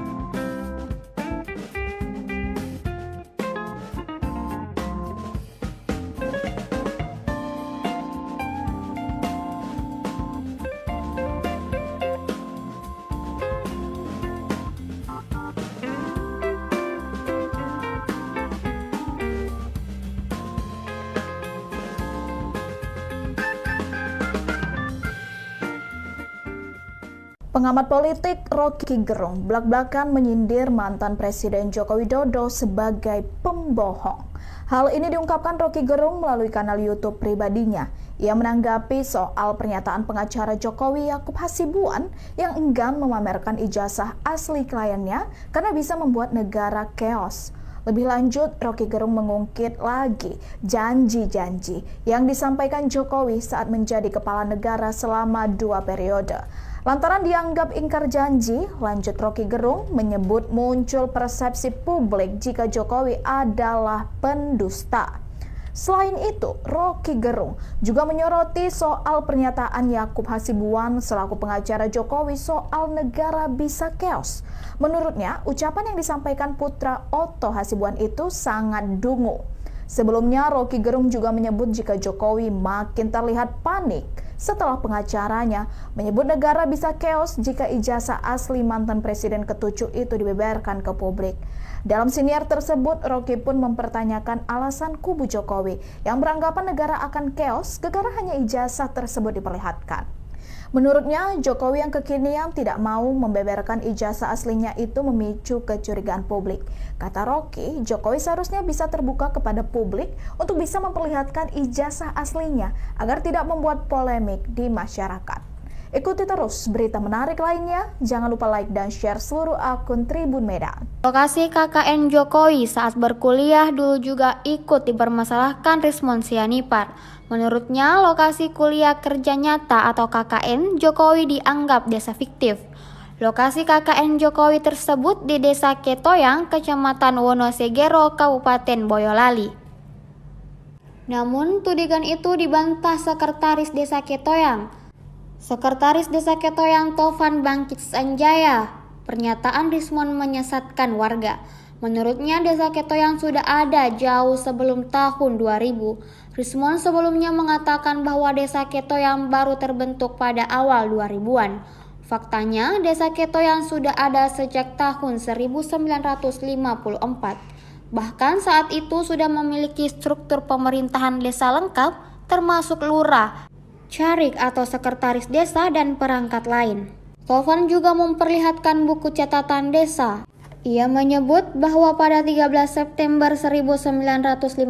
Pengamat politik Rocky Gerung blak-blakan menyindir mantan Presiden Joko Widodo sebagai pembohong. Hal ini diungkapkan Rocky Gerung melalui kanal YouTube pribadinya. Ia menanggapi soal pernyataan pengacara Jokowi Yakub Hasibuan yang enggan memamerkan ijazah asli kliennya karena bisa membuat negara chaos. Lebih lanjut, Rocky Gerung mengungkit lagi janji-janji yang disampaikan Jokowi saat menjadi kepala negara selama 2 periode. Lantaran dianggap ingkar janji, lanjut Rocky Gerung menyebut muncul persepsi publik jika Jokowi adalah pendusta. Selain itu, Rocky Gerung juga menyoroti soal pernyataan Yakub Hasibuan selaku pengacara Jokowi soal negara bisa chaos. Menurutnya, ucapan yang disampaikan putra Otto Hasibuan itu sangat dungu. Sebelumnya, Rocky Gerung juga menyebut jika Jokowi makin terlihat panik setelah pengacaranya menyebut negara bisa chaos jika ijazah asli mantan presiden ke-7 itu dibeberkan ke publik. Dalam siniar tersebut, Rocky pun mempertanyakan alasan kubu Jokowi yang beranggapan negara akan chaos gara hanya ijazah tersebut diperlihatkan. Menurutnya, Jokowi yang kekinian tidak mau membeberkan ijazah aslinya itu memicu kecurigaan publik. Kata Rocky, Jokowi seharusnya bisa terbuka kepada publik untuk bisa memperlihatkan ijazah aslinya agar tidak membuat polemik di masyarakat. Ikuti terus berita menarik lainnya, jangan lupa like dan share seluruh akun Tribun Medan. Lokasi KKN Jokowi saat berkuliah dulu juga ikut dipermasalahkan Rismon Sianipar. Menurutnya, lokasi kuliah kerja nyata atau KKN Jokowi dianggap desa fiktif. Lokasi KKN Jokowi tersebut di Desa Ketoyang, Kecamatan Wonosegoro, Kabupaten Boyolali. Namun, tudingan itu dibantah Sekretaris Desa Ketoyang. Sekretaris Desa Ketoyang Tovan Bangkit Sanjaya. Pernyataan Rismon menyesatkan warga. Menurutnya Desa Ketoyang sudah ada jauh sebelum tahun 2000. Rismon sebelumnya mengatakan bahwa Desa Ketoyang baru terbentuk pada awal 2000-an. Faktanya Desa Ketoyang sudah ada sejak tahun 1954. Bahkan saat itu sudah memiliki struktur pemerintahan desa lengkap termasuk lurah, carik atau sekretaris desa dan perangkat lain. Tovan juga memperlihatkan buku catatan desa. Ia menyebut bahwa pada 13 September 1954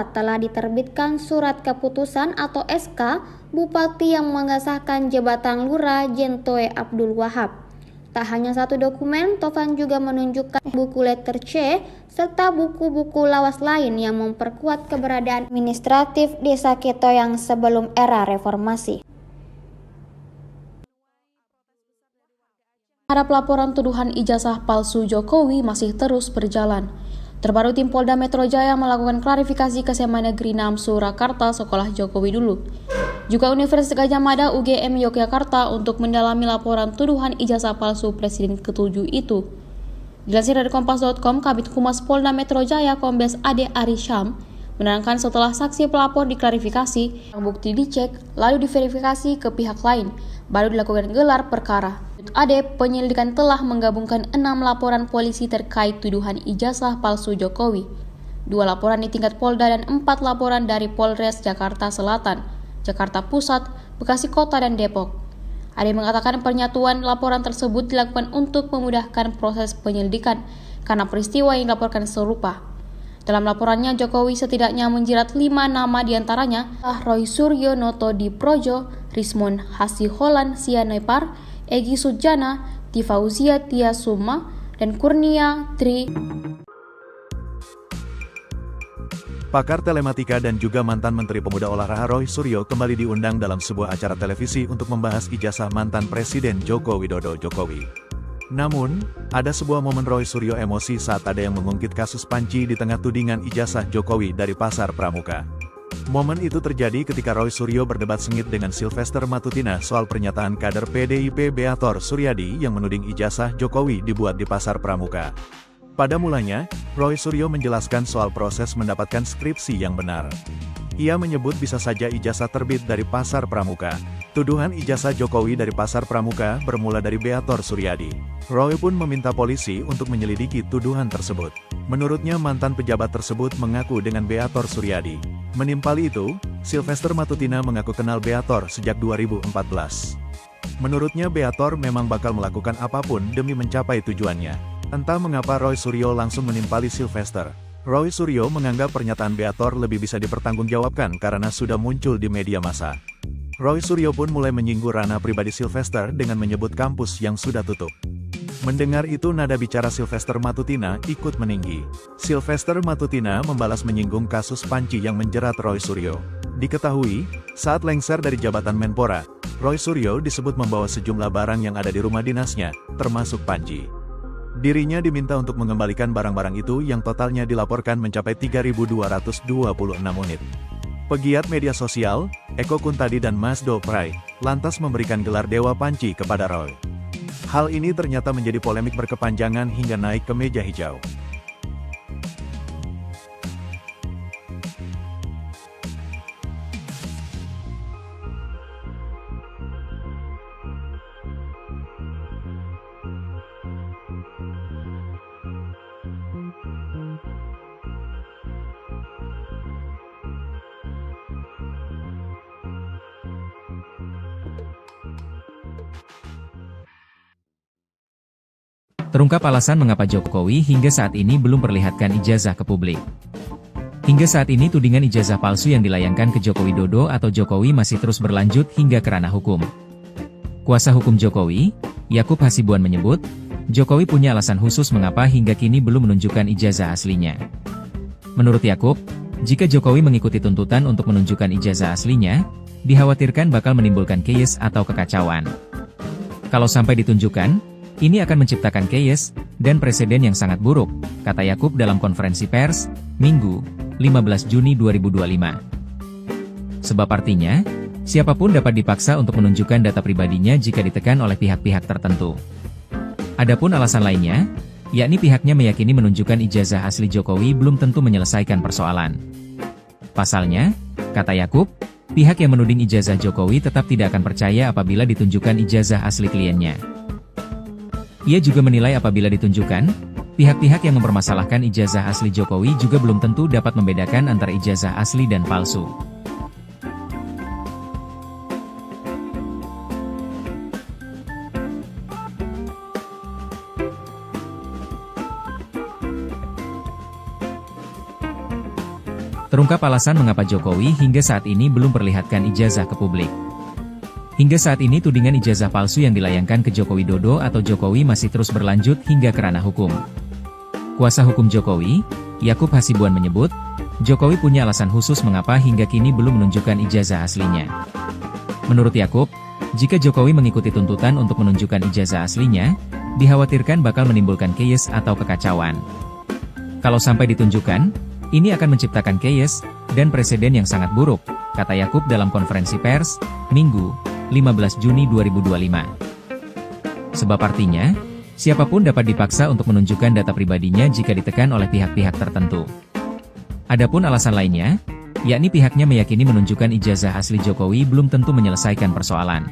telah diterbitkan surat keputusan atau SK Bupati yang mengesahkan jabatan lurah Jentoe Abdul Wahab. Tak hanya satu dokumen, Tovan juga menunjukkan buku letter C serta buku-buku lawas lain yang memperkuat keberadaan administratif Desa Ketoyang sebelum era reformasi. Harap laporan tuduhan ijazah palsu Jokowi masih terus berjalan. Terbaru tim Polda Metro Jaya melakukan klarifikasi ke SMA Negeri 6 Surakarta sekolah Jokowi dulu. Juga Universitas Gadjah Mada UGM Yogyakarta untuk mendalami laporan tuduhan ijazah palsu Presiden ke-7 itu. Dilansir dari Kompas.com, Kabid Humas Polda Metro Jaya Kombes Ade Arisham menerangkan setelah saksi pelapor diklarifikasi, bukti dicek, lalu diverifikasi ke pihak lain, baru dilakukan gelar perkara. Ade, penyelidikan telah menggabungkan 6 laporan polisi terkait tuduhan ijazah palsu Jokowi. 2 laporan di tingkat Polda dan 4 laporan dari Polres Jakarta Selatan, Jakarta Pusat, Bekasi Kota, dan Depok. Ade mengatakan penyatuan laporan tersebut dilakukan untuk memudahkan proses penyelidikan karena peristiwa yang dilaporkan serupa. Dalam laporannya, Jokowi setidaknya menjerat 5 nama diantaranya Roy Suryo Noto Diprojo, Rismon Hasiholan Sianepar, Egy Sujana, Tifauzia Tia Suma, dan Kurnia Tri. Pakar telematika dan juga mantan Menteri Pemuda Olahraga Roy Suryo kembali diundang dalam sebuah acara televisi untuk membahas ijazah mantan Presiden Joko Widodo Jokowi. Namun, ada sebuah momen Roy Suryo emosi saat ada yang mengungkit kasus Panci di tengah tudingan ijazah Jokowi dari Pasar Pramuka. Momen itu terjadi ketika Roy Suryo berdebat sengit dengan Sylvester Matutina soal pernyataan kader PDIP Beator Suryadi yang menuding ijazah Jokowi dibuat di Pasar Pramuka. Pada mulanya, Roy Suryo menjelaskan soal proses mendapatkan skripsi yang benar. Ia menyebut bisa saja ijazah terbit dari Pasar Pramuka. Tuduhan ijazah Jokowi dari Pasar Pramuka bermula dari Beator Suryadi. Roy pun meminta polisi untuk menyelidiki tuduhan tersebut. Menurutnya mantan pejabat tersebut mengaku dengan Beator Suryadi. Menimpali itu, Sylvester Matutina mengaku kenal Beator sejak 2014. Menurutnya Beator memang bakal melakukan apapun demi mencapai tujuannya. Entah mengapa Roy Suryo langsung menimpali Sylvester. Roy Suryo menganggap pernyataan Beator lebih bisa dipertanggungjawabkan karena sudah muncul di media massa. Roy Suryo pun mulai menyinggung ranah pribadi Sylvester dengan menyebut kampus yang sudah tutup. Mendengar itu nada bicara Sylvester Matutina ikut meninggi. Sylvester Matutina membalas menyinggung kasus Panci yang menjerat Roy Suryo. Diketahui, saat lengser dari jabatan Menpora, Roy Suryo disebut membawa sejumlah barang yang ada di rumah dinasnya, termasuk Panci. Dirinya diminta untuk mengembalikan barang-barang itu yang totalnya dilaporkan mencapai 3.226 unit. Pegiat media sosial, Eko Kuntadi dan Mas Do Prai, lantas memberikan gelar Dewa Panci kepada Roy. Hal ini ternyata menjadi polemik berkepanjangan hingga naik ke meja hijau. Terungkap alasan mengapa Jokowi hingga saat ini belum perlihatkan ijazah ke publik. Hingga saat ini tudingan ijazah palsu yang dilayangkan ke Joko Widodo atau Jokowi masih terus berlanjut hingga ke ranah hukum. Kuasa hukum Jokowi, Yakub Hasibuan menyebut, Jokowi punya alasan khusus mengapa hingga kini belum menunjukkan ijazah aslinya. Menurut Yakub, jika Jokowi mengikuti tuntutan untuk menunjukkan ijazah aslinya, dikhawatirkan bakal menimbulkan chaos atau kekacauan. Kalau sampai ditunjukkan, ini akan menciptakan chaos dan presiden yang sangat buruk, kata Yakub dalam konferensi pers, Minggu, 15 Juni 2025. Sebab artinya, siapapun dapat dipaksa untuk menunjukkan data pribadinya jika ditekan oleh pihak-pihak tertentu. Adapun alasan lainnya, yakni pihaknya meyakini menunjukkan ijazah asli Jokowi belum tentu menyelesaikan persoalan. Pasalnya, kata Yakub, pihak yang menuding ijazah Jokowi tetap tidak akan percaya apabila ditunjukkan ijazah asli kliennya. Ia juga menilai apabila ditunjukkan, pihak-pihak yang mempermasalahkan ijazah asli Jokowi juga belum tentu dapat membedakan antara ijazah asli dan palsu. Terungkap alasan mengapa Jokowi hingga saat ini belum perlihatkan ijazah ke publik. Hingga saat ini tudingan ijazah palsu yang dilayangkan ke Joko Widodo atau Jokowi masih terus berlanjut hingga ke ranah hukum. Kuasa hukum Jokowi, Yakub Hasibuan menyebut, Jokowi punya alasan khusus mengapa hingga kini belum menunjukkan ijazah aslinya. Menurut Yakub, jika Jokowi mengikuti tuntutan untuk menunjukkan ijazah aslinya, dikhawatirkan bakal menimbulkan chaos atau kekacauan. Kalau sampai ditunjukkan, ini akan menciptakan chaos dan presiden yang sangat buruk, kata Yakub dalam konferensi pers, Minggu, 15 Juni 2025. Sebab artinya, siapapun dapat dipaksa untuk menunjukkan data pribadinya jika ditekan oleh pihak-pihak tertentu. Adapun alasan lainnya, yakni pihaknya meyakini menunjukkan ijazah asli Jokowi belum tentu menyelesaikan persoalan.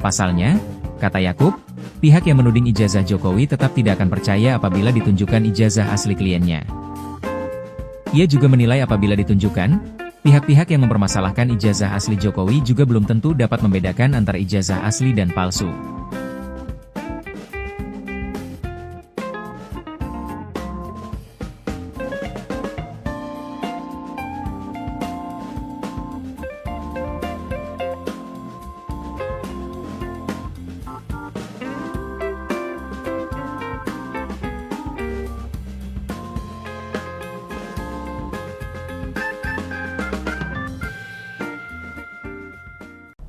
Pasalnya, kata Yakub, pihak yang menuding ijazah Jokowi tetap tidak akan percaya apabila ditunjukkan ijazah asli kliennya. Ia juga menilai apabila ditunjukkan, pihak-pihak yang mempermasalahkan ijazah asli Jokowi juga belum tentu dapat membedakan antara ijazah asli dan palsu.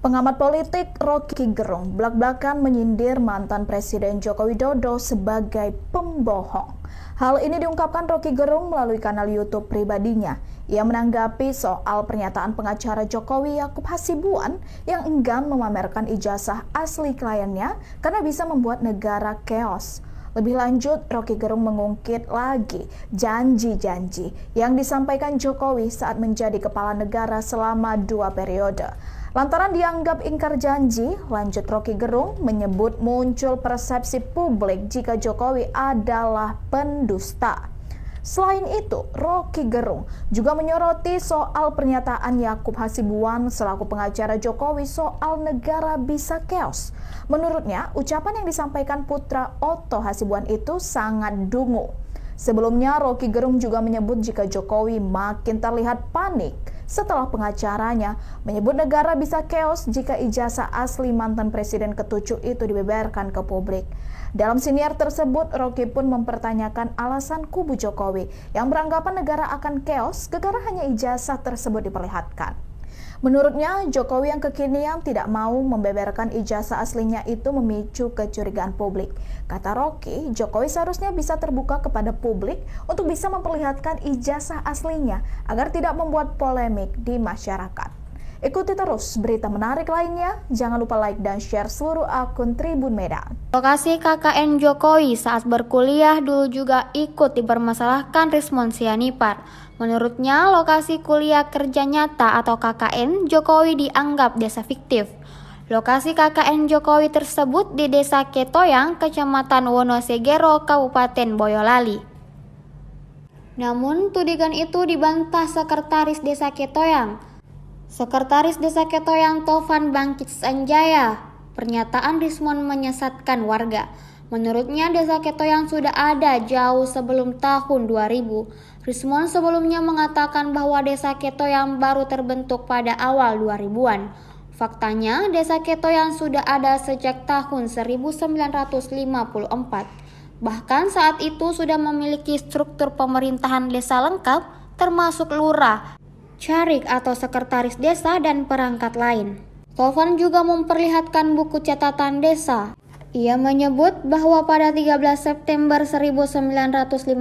Pengamat politik Rocky Gerung blak-blakan menyindir mantan Presiden Joko Widodo sebagai pembohong. Hal ini diungkapkan Rocky Gerung melalui kanal YouTube pribadinya. Ia menanggapi soal pernyataan pengacara Jokowi Yakub Hasibuan yang enggan memamerkan ijazah asli kliennya karena bisa membuat negara chaos. Lebih lanjut, Rocky Gerung mengungkit lagi janji-janji yang disampaikan Jokowi saat menjadi kepala negara selama 2 periode. Lantaran dianggap ingkar janji, lanjut Rocky Gerung menyebut muncul persepsi publik jika Jokowi adalah pendusta. Selain itu, Rocky Gerung juga menyoroti soal pernyataan Yakub Hasibuan selaku pengacara Jokowi soal negara bisa chaos. Menurutnya, ucapan yang disampaikan putra Otto Hasibuan itu sangat dungu. Sebelumnya, Rocky Gerung juga menyebut jika Jokowi makin terlihat panik setelah pengacaranya menyebut negara bisa chaos jika ijazah asli mantan presiden ke-7 itu dibeberkan ke publik. Dalam siniar tersebut, Rocky pun mempertanyakan alasan kubu Jokowi yang beranggapan negara akan chaos gara-gara hanya ijazah tersebut diperlihatkan. Menurutnya, Jokowi yang kekinian tidak mau membeberkan ijazah aslinya itu memicu kecurigaan publik. Kata Rocky, Jokowi seharusnya bisa terbuka kepada publik untuk bisa memperlihatkan ijazah aslinya agar tidak membuat polemik di masyarakat. Ikuti terus berita menarik lainnya, jangan lupa like dan share seluruh akun Tribun Medan. Lokasi KKN Jokowi saat berkuliah dulu juga ikut dipermasalahkan Rismon Sianipar. Menurutnya, lokasi kuliah kerja nyata atau KKN Jokowi dianggap desa fiktif. Lokasi KKN Jokowi tersebut di Desa Ketoyang, Kecamatan Wonosegoro, Kabupaten Boyolali. Namun, tudingan itu dibantah Sekretaris Desa Ketoyang. Sekretaris Desa Ketoyang Tovan Bangkit Sanjaya. Pernyataan Rismon menyesatkan warga. Menurutnya, Desa Ketoyang sudah ada jauh sebelum tahun 2000. Rismon sebelumnya mengatakan bahwa Desa Ketoyang baru terbentuk pada awal 2000-an. Faktanya, Desa Ketoyang sudah ada sejak tahun 1954. Bahkan saat itu sudah memiliki struktur pemerintahan desa lengkap, termasuk lurah, carik atau sekretaris desa, dan perangkat lain. Tovan juga memperlihatkan buku catatan desa. Ia menyebut bahwa pada 13 September 1954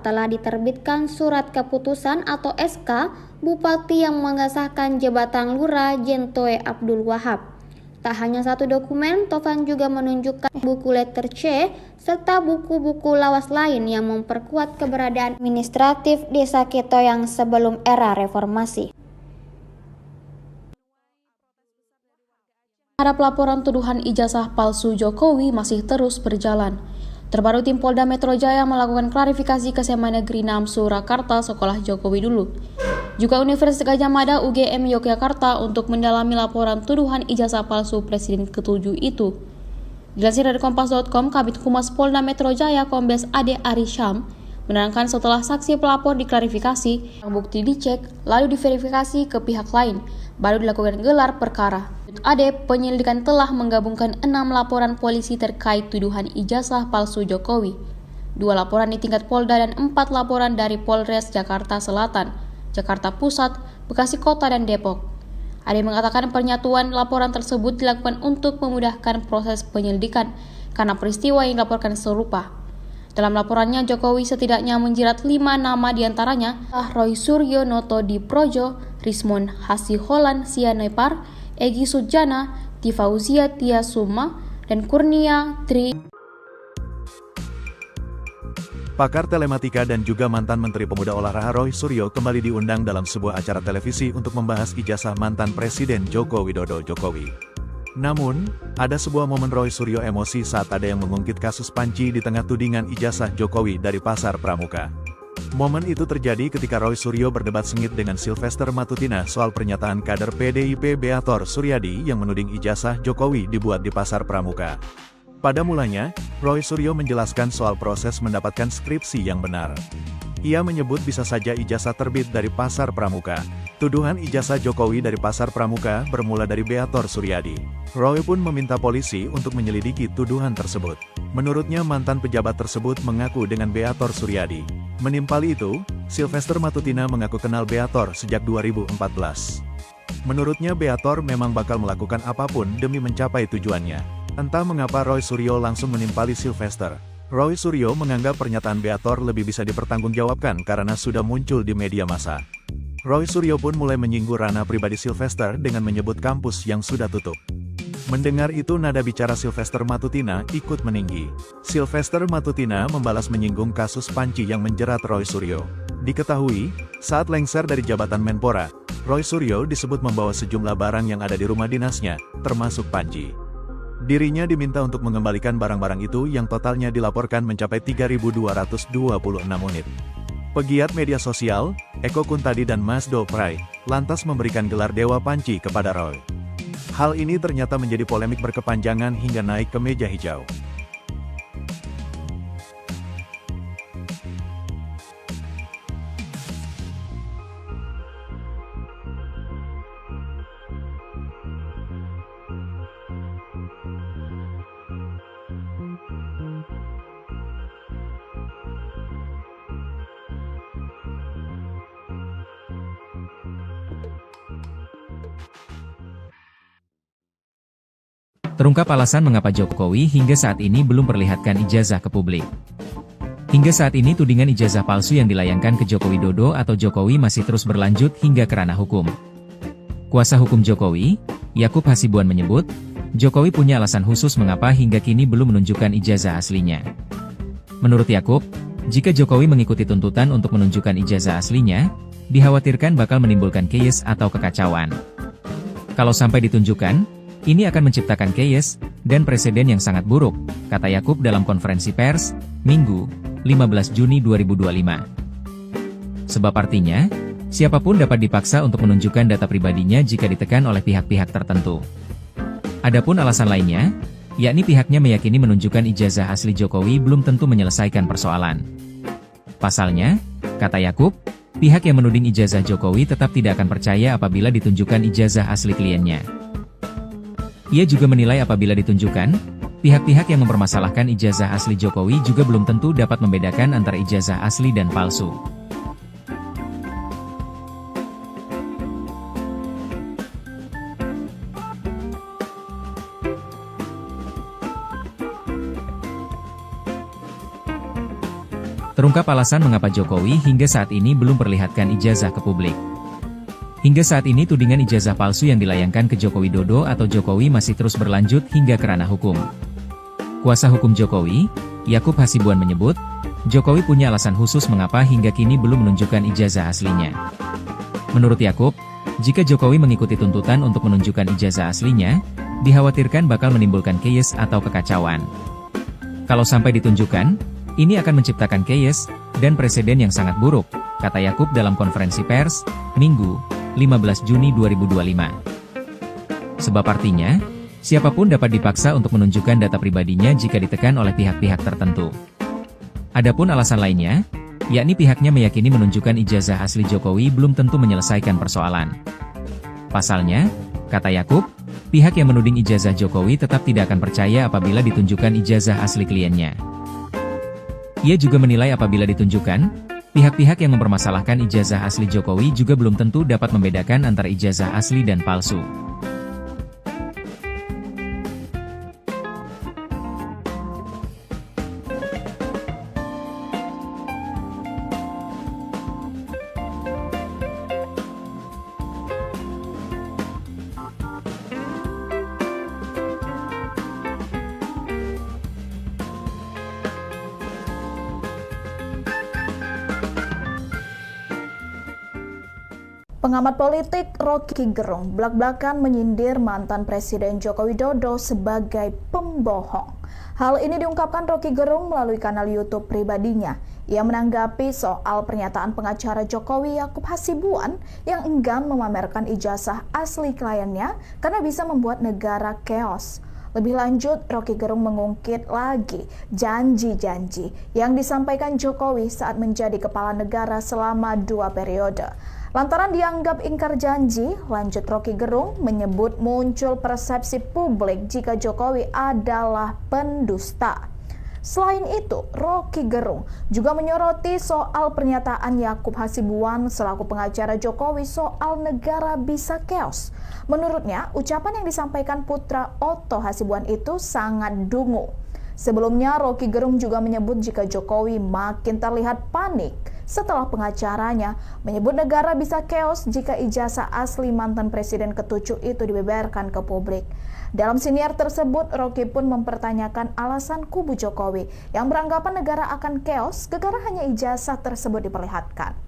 telah diterbitkan surat keputusan atau SK Bupati yang mengesahkan jabatan Lurah Jentoe Abdul Wahab. Tak hanya satu dokumen, Tovan juga menunjukkan buku letter C serta buku-buku lawas lain yang memperkuat keberadaan administratif Desa Ketoyang sebelum era reformasi. Harap laporan tuduhan ijazah palsu Jokowi masih terus berjalan. Terbaru tim Polda Metro Jaya melakukan klarifikasi ke SMA Negeri 6 Surakarta sekolah Jokowi dulu. Juga Universitas Gadjah Mada UGM Yogyakarta untuk mendalami laporan tuduhan ijazah palsu Presiden ke-7 itu. Dilansir dari Kompas.com, Kabid Humas Polda Metro Jaya Kombes Ade Arisham menerangkan setelah saksi pelapor diklarifikasi, bukti dicek, lalu diverifikasi ke pihak lain, baru dilakukan gelar perkara. AD, penyelidikan telah menggabungkan 6 laporan polisi terkait tuduhan ijazah palsu Jokowi. 2 laporan di tingkat Polda dan 4 laporan dari Polres Jakarta Selatan, Jakarta Pusat, Bekasi Kota, dan Depok. AD mengatakan penyatuan laporan tersebut dilakukan untuk memudahkan proses penyelidikan karena peristiwa yang dilaporkan serupa. Dalam laporannya, Jokowi setidaknya menjerat 5 nama diantaranya Roy Suryo Noto Diprojo, Rismon Hasiholan Sianepar, Egy Sujana, Tifauzia Tiasuma, dan Kurnia Tri. Pakar telematika dan juga mantan Menteri Pemuda Olahraga Roy Suryo kembali diundang dalam sebuah acara televisi untuk membahas ijazah mantan Presiden Joko Widodo Jokowi. Namun, ada sebuah momen Roy Suryo emosi saat ada yang mengungkit kasus panci di tengah tudingan ijazah Jokowi dari Pasar Pramuka. Momen itu terjadi ketika Roy Suryo berdebat sengit dengan Sylvester Matutina soal pernyataan kader PDIP Beator Suryadi yang menuding ijazah Jokowi dibuat di Pasar Pramuka. Pada mulanya, Roy Suryo menjelaskan soal proses mendapatkan skripsi yang benar. Ia menyebut bisa saja ijazah terbit dari Pasar Pramuka. Tuduhan ijazah Jokowi dari Pasar Pramuka bermula dari Beator Suryadi. Roy pun meminta polisi untuk menyelidiki tuduhan tersebut. Menurutnya mantan pejabat tersebut mengaku dengan Beator Suryadi. Menimpali itu, Sylvester Matutina mengaku kenal Beator sejak 2014. Menurutnya Beator memang bakal melakukan apapun demi mencapai tujuannya. Entah mengapa Roy Suryo langsung menimpali Sylvester. Roy Suryo menganggap pernyataan Beator lebih bisa dipertanggungjawabkan karena sudah muncul di media massa. Roy Suryo pun mulai menyinggung ranah pribadi Sylvester dengan menyebut kampus yang sudah tutup. Mendengar itu nada bicara Sylvester Matutina ikut meninggi. Sylvester Matutina membalas menyinggung kasus panci yang menjerat Roy Suryo. Diketahui, saat lengser dari jabatan Menpora, Roy Suryo disebut membawa sejumlah barang yang ada di rumah dinasnya, termasuk panci. Dirinya diminta untuk mengembalikan barang-barang itu yang totalnya dilaporkan mencapai 3.226 unit. Pegiat media sosial, Eko Kuntadi dan Mas Do Prai, lantas memberikan gelar Dewa Panci kepada Roy. Hal ini ternyata menjadi polemik berkepanjangan hingga naik ke meja hijau. Terungkap alasan mengapa Jokowi hingga saat ini belum perlihatkan ijazah ke publik. Hingga saat ini tudingan ijazah palsu yang dilayangkan ke Joko Widodo atau Jokowi masih terus berlanjut hingga ke ranah hukum. Kuasa hukum Jokowi, Yakub Hasibuan menyebut, Jokowi punya alasan khusus mengapa hingga kini belum menunjukkan ijazah aslinya. Menurut Yakub, jika Jokowi mengikuti tuntutan untuk menunjukkan ijazah aslinya, dikhawatirkan bakal menimbulkan chaos atau kekacauan. Kalau sampai ditunjukkan, ini akan menciptakan chaos dan presiden yang sangat buruk, kata Yakub dalam konferensi pers, Minggu, 15 Juni 2025. Sebab artinya, siapapun dapat dipaksa untuk menunjukkan data pribadinya jika ditekan oleh pihak-pihak tertentu. Adapun alasan lainnya, yakni pihaknya meyakini menunjukkan ijazah asli Jokowi belum tentu menyelesaikan persoalan. Pasalnya, kata Yakub, pihak yang menuding ijazah Jokowi tetap tidak akan percaya apabila ditunjukkan ijazah asli kliennya. Ia juga menilai apabila ditunjukkan, pihak-pihak yang mempermasalahkan ijazah asli Jokowi juga belum tentu dapat membedakan antara ijazah asli dan palsu. Terungkap alasan mengapa Jokowi hingga saat ini belum perlihatkan ijazah ke publik. Hingga saat ini tudingan ijazah palsu yang dilayangkan ke Joko Widodo atau Jokowi masih terus berlanjut hingga ke ranah hukum. Kuasa hukum Jokowi, Yakub Hasibuan menyebut, Jokowi punya alasan khusus mengapa hingga kini belum menunjukkan ijazah aslinya. Menurut Yakub, jika Jokowi mengikuti tuntutan untuk menunjukkan ijazah aslinya, dikhawatirkan bakal menimbulkan chaos atau kekacauan. Kalau sampai ditunjukkan, ini akan menciptakan chaos dan presiden yang sangat buruk, kata Yakub dalam konferensi pers, Minggu, 15 Juni 2025. Sebab artinya, siapapun dapat dipaksa untuk menunjukkan data pribadinya jika ditekan oleh pihak-pihak tertentu. Adapun alasan lainnya, yakni pihaknya meyakini menunjukkan ijazah asli Jokowi belum tentu menyelesaikan persoalan. Pasalnya, kata Yakub, Pihak yang menuding ijazah Jokowi tetap tidak akan percaya apabila ditunjukkan ijazah asli kliennya. Ia juga menilai apabila ditunjukkan, pihak-pihak yang mempermasalahkan ijazah asli Jokowi juga belum tentu dapat membedakan antara ijazah asli dan palsu. Pengamat politik Rocky Gerung blak-blakan menyindir mantan Presiden Joko Widodo sebagai pembohong. Hal ini diungkapkan Rocky Gerung melalui kanal YouTube pribadinya. Ia menanggapi soal pernyataan pengacara Jokowi Yakub Hasibuan yang enggan memamerkan ijazah asli kliennya karena bisa membuat negara chaos. Lebih lanjut, Rocky Gerung mengungkit lagi janji-janji yang disampaikan Jokowi saat menjadi kepala negara selama 2 periode. Lantaran dianggap ingkar janji, lanjut Rocky Gerung menyebut muncul persepsi publik jika Jokowi adalah pendusta. Selain itu, Rocky Gerung juga menyoroti soal pernyataan Yakub Hasibuan selaku pengacara Jokowi soal negara bisa chaos. Menurutnya, ucapan yang disampaikan putra Otto Hasibuan itu sangat dungu. Sebelumnya, Rocky Gerung juga menyebut jika Jokowi makin terlihat panik setelah pengacaranya menyebut negara bisa chaos jika ijazah asli mantan presiden ke-7 itu dibeberkan ke publik. Dalam siniar tersebut, Rocky pun mempertanyakan alasan kubu Jokowi yang beranggapan negara akan chaos gara hanya ijazah tersebut diperlihatkan.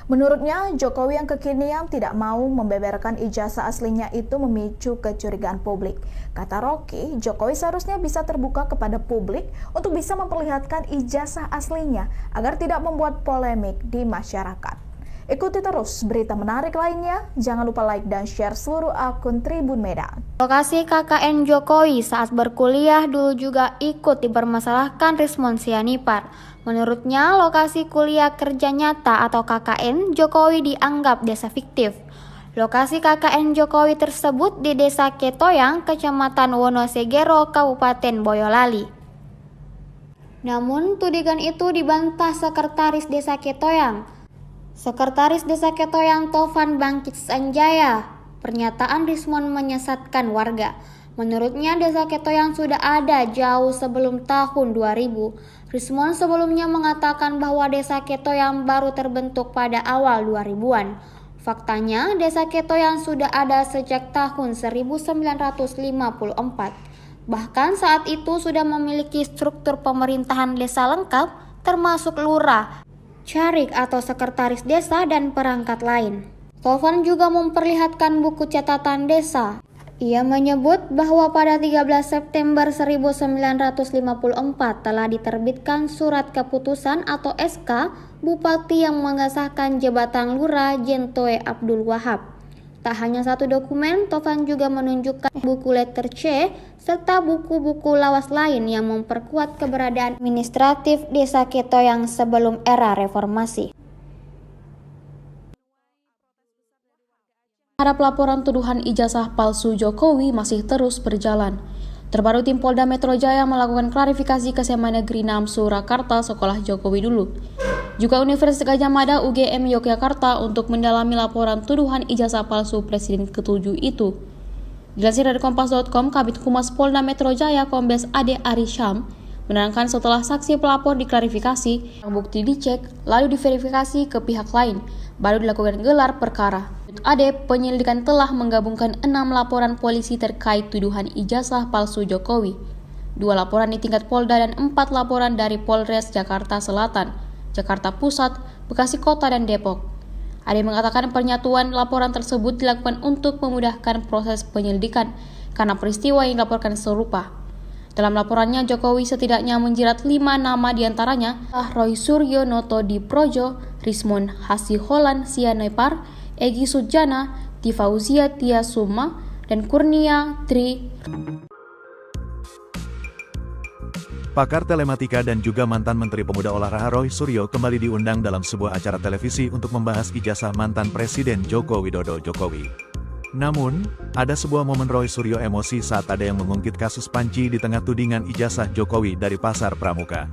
Menurutnya, Jokowi yang kekinian tidak mau membeberkan ijazah aslinya itu memicu kecurigaan publik. Kata Rocky, Jokowi seharusnya bisa terbuka kepada publik untuk bisa memperlihatkan ijazah aslinya agar tidak membuat polemik di masyarakat. Ikuti terus berita menarik lainnya, jangan lupa like dan share seluruh akun Tribun Medan. Lokasi KKN Jokowi saat berkuliah dulu juga ikut dipermasalahkan Rismon Sianipar. Menurutnya, lokasi kuliah kerja nyata atau KKN Jokowi dianggap desa fiktif. Lokasi KKN Jokowi tersebut di Desa Ketoyang, Kecamatan Wonosegoro, Kabupaten Boyolali. Namun, tudingan itu dibantah Sekretaris Desa Ketoyang. Sekretaris Desa Ketoyang Tovan Bangkit Sanjaya. Pernyataan Rismon menyesatkan warga. Menurutnya Desa Ketoyang sudah ada jauh sebelum tahun 2000. Rismon sebelumnya mengatakan bahwa Desa Ketoyang baru terbentuk pada awal 2000-an. Faktanya Desa Ketoyang sudah ada sejak tahun 1954. Bahkan saat itu sudah memiliki struktur pemerintahan desa lengkap termasuk lurah, carik atau sekretaris desa dan perangkat lain. Tovan juga memperlihatkan buku catatan desa. Ia menyebut bahwa pada 13 September 1954 telah diterbitkan surat keputusan atau SK Bupati yang mengesahkan jabatan Lurah Jentoe Abdul Wahab. Tak hanya satu dokumen, Tovan juga menunjukkan buku letter C serta buku-buku lawas lain yang memperkuat keberadaan administratif Desa Ketoyang sebelum era reformasi. Harap laporan tuduhan ijazah palsu Jokowi masih terus berjalan. Terbaru tim Polda Metro Jaya melakukan klarifikasi ke SMA Negeri 6 Surakarta sekolah Jokowi dulu. Juga Universitas Gadjah Mada UGM Yogyakarta untuk mendalami laporan tuduhan ijazah palsu Presiden ke-7 itu. Dilansir dari Kompas.com, Kabid Humas Polda Metro Jaya Kombes Ade Arisham menerangkan setelah saksi pelapor diklarifikasi, bukti dicek, lalu diverifikasi ke pihak lain, baru dilakukan gelar perkara. Ade, penyelidikan telah menggabungkan 6 laporan polisi terkait tuduhan ijazah palsu Jokowi. 2 laporan di tingkat Polda dan 4 laporan dari Polres Jakarta Selatan, Jakarta Pusat, Bekasi Kota, dan Depok. Ade mengatakan penyatuan laporan tersebut dilakukan untuk memudahkan proses penyelidikan karena peristiwa yang dilaporkan serupa. Dalam laporannya, Jokowi setidaknya menjerat 5 nama diantaranya Roy Suryo Noto Diprojo, Rismon Hasiholan Sianipar, Egy Sujana, Tifauzia Tia Suma, dan Kurnia Tri. Pakar telematika dan juga mantan Menteri Pemuda Olahraga Roy Suryo kembali diundang dalam sebuah acara televisi untuk membahas ijazah mantan Presiden Joko Widodo Jokowi. Namun, ada sebuah momen Roy Suryo emosi saat ada yang mengungkit kasus Panji di tengah tudingan ijazah Jokowi dari Pasar Pramuka.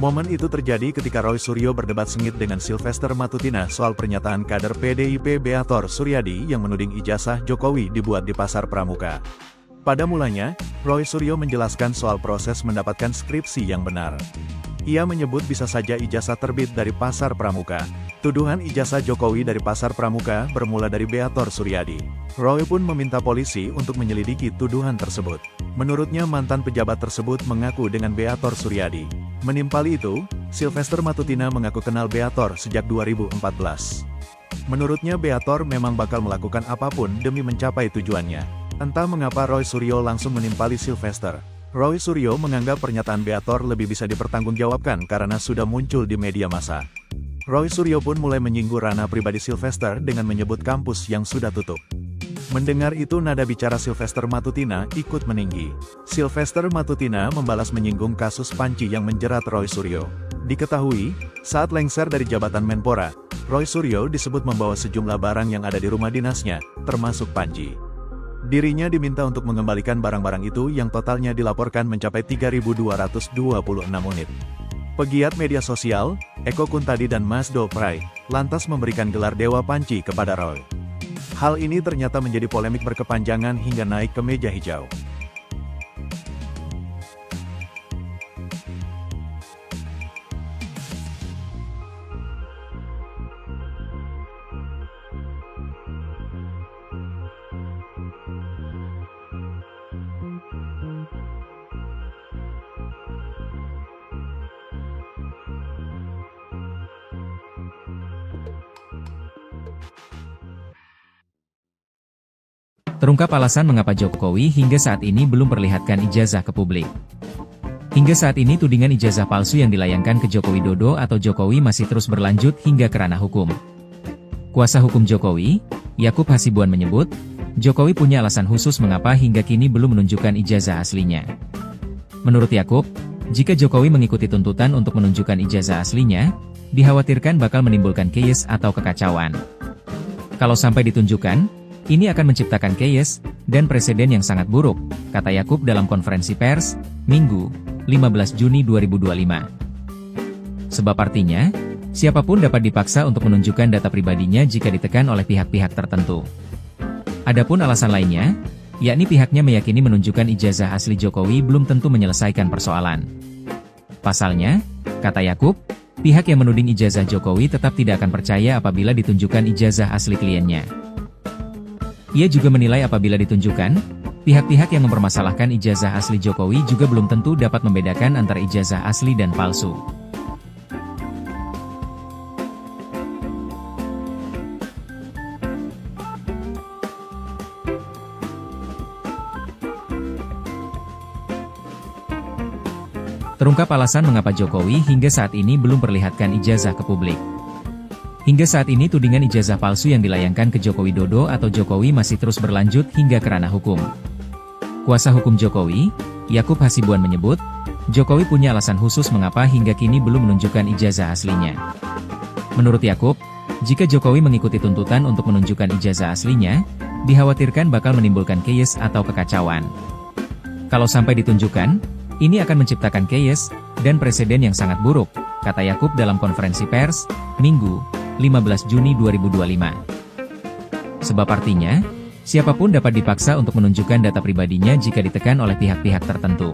Momen itu terjadi ketika Roy Suryo berdebat sengit dengan Sylvester Matutina soal pernyataan kader PDIP Beator Suryadi yang menuding ijazah Jokowi dibuat di Pasar Pramuka. Pada mulanya, Roy Suryo menjelaskan soal proses mendapatkan skripsi yang benar. Ia menyebut bisa saja ijazah terbit dari Pasar Pramuka. Tuduhan ijazah Jokowi dari Pasar Pramuka bermula dari Beator Suryadi. Roy pun meminta polisi untuk menyelidiki tuduhan tersebut. Menurutnya mantan pejabat tersebut mengaku dengan Beator Suryadi. Menimpali itu, Sylvester Matutina mengaku kenal Beator sejak 2014. Menurutnya Beator memang bakal melakukan apapun demi mencapai tujuannya. Entah mengapa Roy Suryo langsung menimpali Sylvester. Roy Suryo menganggap pernyataan Beator lebih bisa dipertanggungjawabkan karena sudah muncul di media massa. Roy Suryo pun mulai menyinggung ranah pribadi Sylvester dengan menyebut kampus yang sudah tutup. Mendengar itu nada bicara Sylvester Matutina ikut meninggi. Sylvester Matutina membalas menyinggung kasus Panji yang menjerat Roy Suryo. Diketahui, saat lengser dari jabatan Menpora, Roy Suryo disebut membawa sejumlah barang yang ada di rumah dinasnya, termasuk Panji. Dirinya diminta untuk mengembalikan barang-barang itu yang totalnya dilaporkan mencapai 3.226 unit. Pegiat media sosial, Eko Kuntadi dan Mas Do Prai, lantas memberikan gelar Dewa Panji kepada Roy. Hal ini ternyata menjadi polemik berkepanjangan hingga naik ke meja hijau. Terungkap alasan mengapa Jokowi hingga saat ini belum perlihatkan ijazah ke publik. Hingga saat ini tudingan ijazah palsu yang dilayangkan ke Joko Widodo atau Jokowi masih terus berlanjut hingga ke ranah hukum. Kuasa hukum Jokowi, Yakub Hasibuan menyebut, Jokowi punya alasan khusus mengapa hingga kini belum menunjukkan ijazah aslinya. Menurut Yakub, jika Jokowi mengikuti tuntutan untuk menunjukkan ijazah aslinya, dikhawatirkan bakal menimbulkan chaos atau kekacauan. Kalau sampai ditunjukkan, ini akan menciptakan chaos dan presiden yang sangat buruk, kata Yakub dalam konferensi pers, Minggu, 15 Juni 2025. Sebab artinya, siapapun dapat dipaksa untuk menunjukkan data pribadinya jika ditekan oleh pihak-pihak tertentu. Adapun alasan lainnya, yakni pihaknya meyakini menunjukkan ijazah asli Jokowi belum tentu menyelesaikan persoalan. Pasalnya, kata Yakub, pihak yang menuding ijazah Jokowi tetap tidak akan percaya apabila ditunjukkan ijazah asli kliennya. Ia juga menilai apabila ditunjukkan, pihak-pihak yang mempermasalahkan ijazah asli Jokowi juga belum tentu dapat membedakan antara ijazah asli dan palsu. Terungkap alasan mengapa Jokowi hingga saat ini belum perlihatkan ijazah ke publik. Hingga saat ini tudingan ijazah palsu yang dilayangkan ke Joko Widodo atau Jokowi masih terus berlanjut hingga ke ranah hukum. Kuasa hukum Jokowi, Yakub Hasibuan menyebut, Jokowi punya alasan khusus mengapa hingga kini belum menunjukkan ijazah aslinya. Menurut Yakub, jika Jokowi mengikuti tuntutan untuk menunjukkan ijazah aslinya, dikhawatirkan bakal menimbulkan chaos atau kekacauan. Kalau sampai ditunjukkan, ini akan menciptakan chaos dan presiden yang sangat buruk, kata Yakub dalam konferensi pers, Minggu, 15 Juni 2025. Sebab artinya, siapapun dapat dipaksa untuk menunjukkan data pribadinya jika ditekan oleh pihak-pihak tertentu.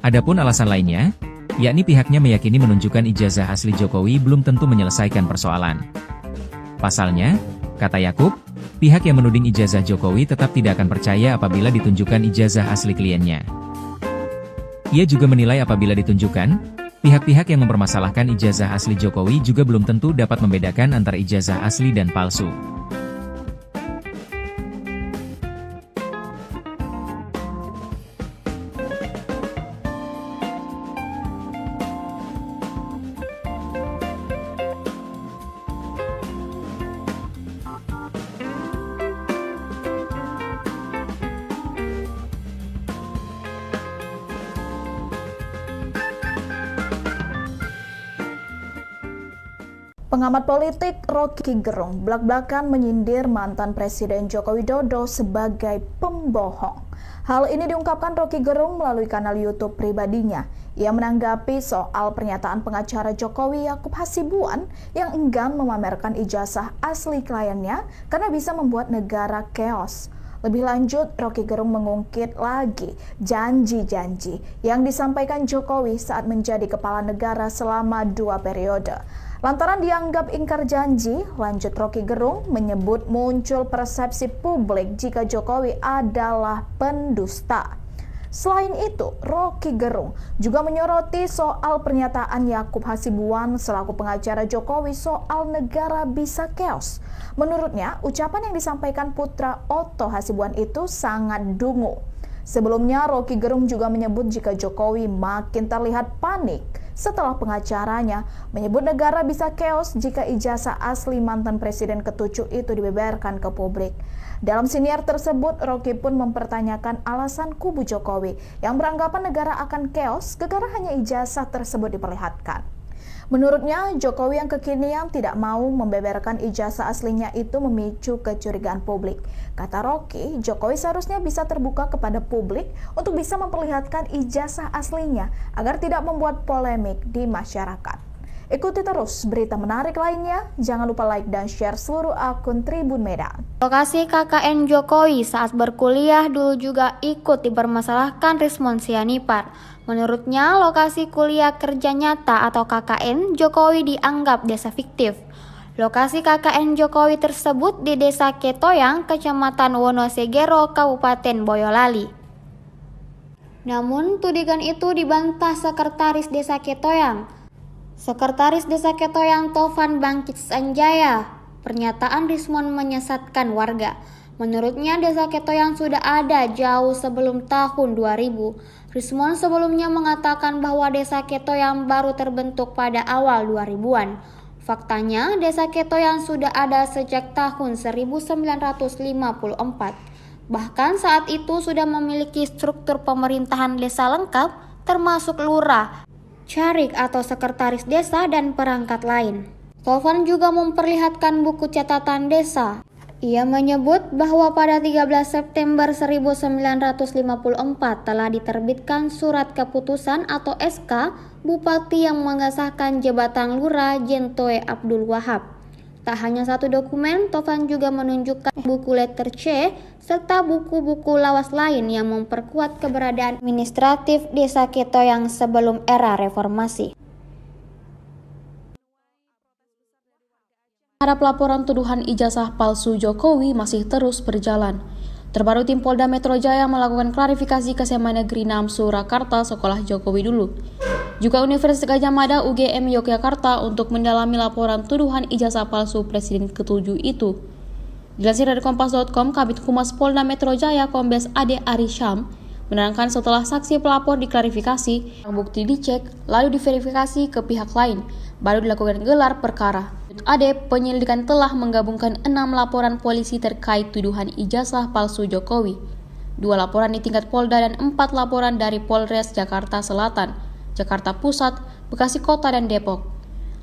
Adapun alasan lainnya, yakni pihaknya meyakini menunjukkan ijazah asli Jokowi belum tentu menyelesaikan persoalan. Pasalnya, kata Yakub, pihak yang menuding ijazah Jokowi tetap tidak akan percaya apabila ditunjukkan ijazah asli kliennya. Ia juga menilai apabila ditunjukkan, pihak-pihak yang mempermasalahkan ijazah asli Jokowi juga belum tentu dapat membedakan antara ijazah asli dan palsu. Pengamat politik Rocky Gerung blak-blakan menyindir mantan Presiden Joko Widodo sebagai pembohong. Hal ini diungkapkan Rocky Gerung melalui kanal YouTube pribadinya. Ia menanggapi soal pernyataan pengacara Jokowi Yakub Hasibuan yang enggan memamerkan ijazah asli kliennya karena bisa membuat negara chaos. Lebih lanjut, Rocky Gerung mengungkit lagi janji-janji yang disampaikan Jokowi saat menjadi kepala negara selama 2 periode. Lantaran dianggap ingkar janji, lanjut Rocky Gerung menyebut muncul persepsi publik jika Jokowi adalah pendusta. Selain itu, Rocky Gerung juga menyoroti soal pernyataan Yakub Hasibuan selaku pengacara Jokowi soal negara bisa chaos. Menurutnya, ucapan yang disampaikan putra Otto Hasibuan itu sangat dungu. Sebelumnya, Rocky Gerung juga menyebut jika Jokowi makin terlihat panik setelah pengacaranya menyebut negara bisa chaos jika ijazah asli mantan presiden ke-7 itu dibeberkan ke publik. Dalam siniar tersebut, Rocky pun mempertanyakan alasan kubu Jokowi yang beranggapan negara akan chaos gara hanya ijazah tersebut diperlihatkan. Menurutnya, Jokowi yang kekinian tidak mau membeberkan ijazah aslinya itu memicu kecurigaan publik. Kata Rocky, Jokowi seharusnya bisa terbuka kepada publik untuk bisa memperlihatkan ijazah aslinya agar tidak membuat polemik di masyarakat. Ikuti terus berita menarik lainnya, jangan lupa like dan share seluruh akun Tribun Medan. Lokasi KKN Jokowi saat berkuliah dulu juga ikut dipermasalahkan Rismon Sianipar. Menurutnya, lokasi kuliah kerja nyata atau KKN Jokowi dianggap desa fiktif. Lokasi KKN Jokowi tersebut di Desa Ketoyang, Kecamatan Wonosegoro, Kabupaten Boyolali. Namun, tudingan itu dibantah Sekretaris Desa Ketoyang. Sekretaris Desa Ketoyang Tovan Bangkit Sanjaya. Pernyataan Rismon menyesatkan warga. Menurutnya Desa Ketoyang sudah ada jauh sebelum tahun 2000. Rismon sebelumnya mengatakan bahwa Desa Ketoyang baru terbentuk pada awal 2000-an. Faktanya Desa Ketoyang sudah ada sejak tahun 1954. Bahkan saat itu sudah memiliki struktur pemerintahan desa lengkap termasuk lurah, carik atau sekretaris desa dan perangkat lain. Tovan juga memperlihatkan buku catatan desa. Ia menyebut bahwa pada 13 September 1954 telah diterbitkan surat keputusan atau SK Bupati yang mengesahkan jabatan Lurah Jentoe Abdul Wahab. Tak hanya satu dokumen, Tovan juga menunjukkan buku letter C serta buku-buku lawas lain yang memperkuat keberadaan administratif Desa Ketoyang sebelum era reformasi. Harap laporan tuduhan ijazah palsu Jokowi masih terus berjalan. Terbaru tim Polda Metro Jaya melakukan klarifikasi ke SMA Negeri 6 Surakarta sekolah Jokowi dulu. Juga Universitas Gadjah Mada UGM Yogyakarta untuk mendalami laporan tuduhan ijazah palsu Presiden ke-7 itu. Dilansir dari Kompas.com, Kabid Humas Polda Metro Jaya Kombes Ade Arisham menerangkan setelah saksi pelapor diklarifikasi, bukti dicek, lalu diverifikasi ke pihak lain, baru dilakukan gelar perkara. Ade, penyelidikan telah menggabungkan 6 laporan polisi terkait tuduhan ijazah palsu Jokowi. 2 laporan di tingkat Polda dan 4 laporan dari Polres Jakarta Selatan, Jakarta Pusat, Bekasi Kota, dan Depok.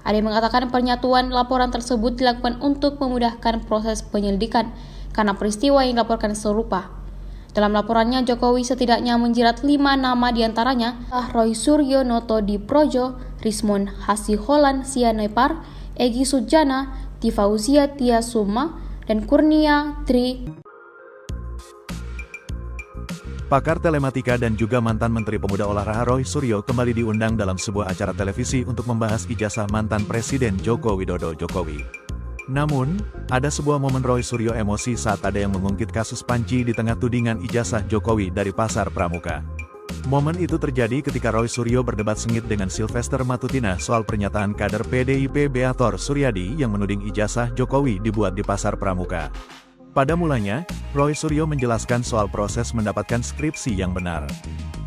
Ade mengatakan penyatuan laporan tersebut dilakukan untuk memudahkan proses penyelidikan karena peristiwa yang dilaporkan serupa. Dalam laporannya, Jokowi setidaknya menjerat 5 nama diantaranya Roy Suryo Noto Diprojo, Rismon Hasiholan Sianipar, Egy Sujana, Tifauzia Tia Suma, dan Kurnia Tri. Pakar telematika dan juga mantan Menteri Pemuda Olahraga Roy Suryo kembali diundang dalam sebuah acara televisi untuk membahas ijazah mantan Presiden Joko Widodo Jokowi. Namun, ada sebuah momen Roy Suryo emosi saat ada yang mengungkit kasus Panci di tengah tudingan ijazah Jokowi dari Pasar Pramuka. Momen itu terjadi ketika Roy Suryo berdebat sengit dengan Sylvester Matutina soal pernyataan kader PDIP Beator Suryadi yang menuding ijazah Jokowi dibuat di Pasar Pramuka. Pada mulanya, Roy Suryo menjelaskan soal proses mendapatkan skripsi yang benar.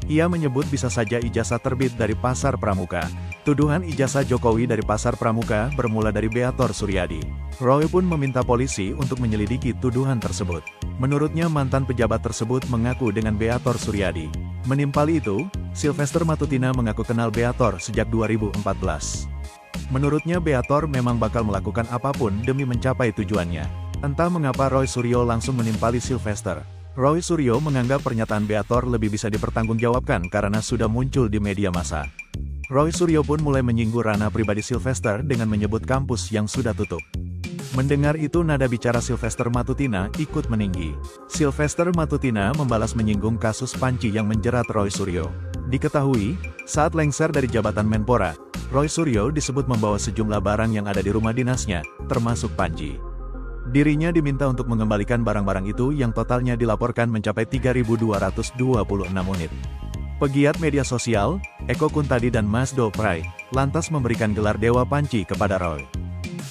Ia menyebut bisa saja ijazah terbit dari Pasar Pramuka. Tuduhan ijazah Jokowi dari Pasar Pramuka bermula dari Beator Suryadi. Roy pun meminta polisi untuk menyelidiki tuduhan tersebut. Menurutnya mantan pejabat tersebut mengaku dengan Beator Suryadi. Menimpali itu, Sylvester Matutina mengaku kenal Beator sejak 2014. Menurutnya Beator memang bakal melakukan apapun demi mencapai tujuannya. Entah mengapa Roy Suryo langsung menimpali Sylvester. Roy Suryo menganggap pernyataan Beator lebih bisa dipertanggungjawabkan karena sudah muncul di media massa. Roy Suryo pun mulai menyinggung ranah pribadi Sylvester dengan menyebut kampus yang sudah tutup. Mendengar itu nada bicara Sylvester Matutina ikut meninggi. Sylvester Matutina membalas menyinggung kasus panci yang menjerat Roy Suryo. Diketahui, saat lengser dari jabatan Menpora, Roy Suryo disebut membawa sejumlah barang yang ada di rumah dinasnya, termasuk panci. Dirinya diminta untuk mengembalikan barang-barang itu yang totalnya dilaporkan mencapai 3.226 unit. Pegiat media sosial, Eko Kuntadi dan Mas Do Prai, lantas memberikan gelar Dewa Panci kepada Roy.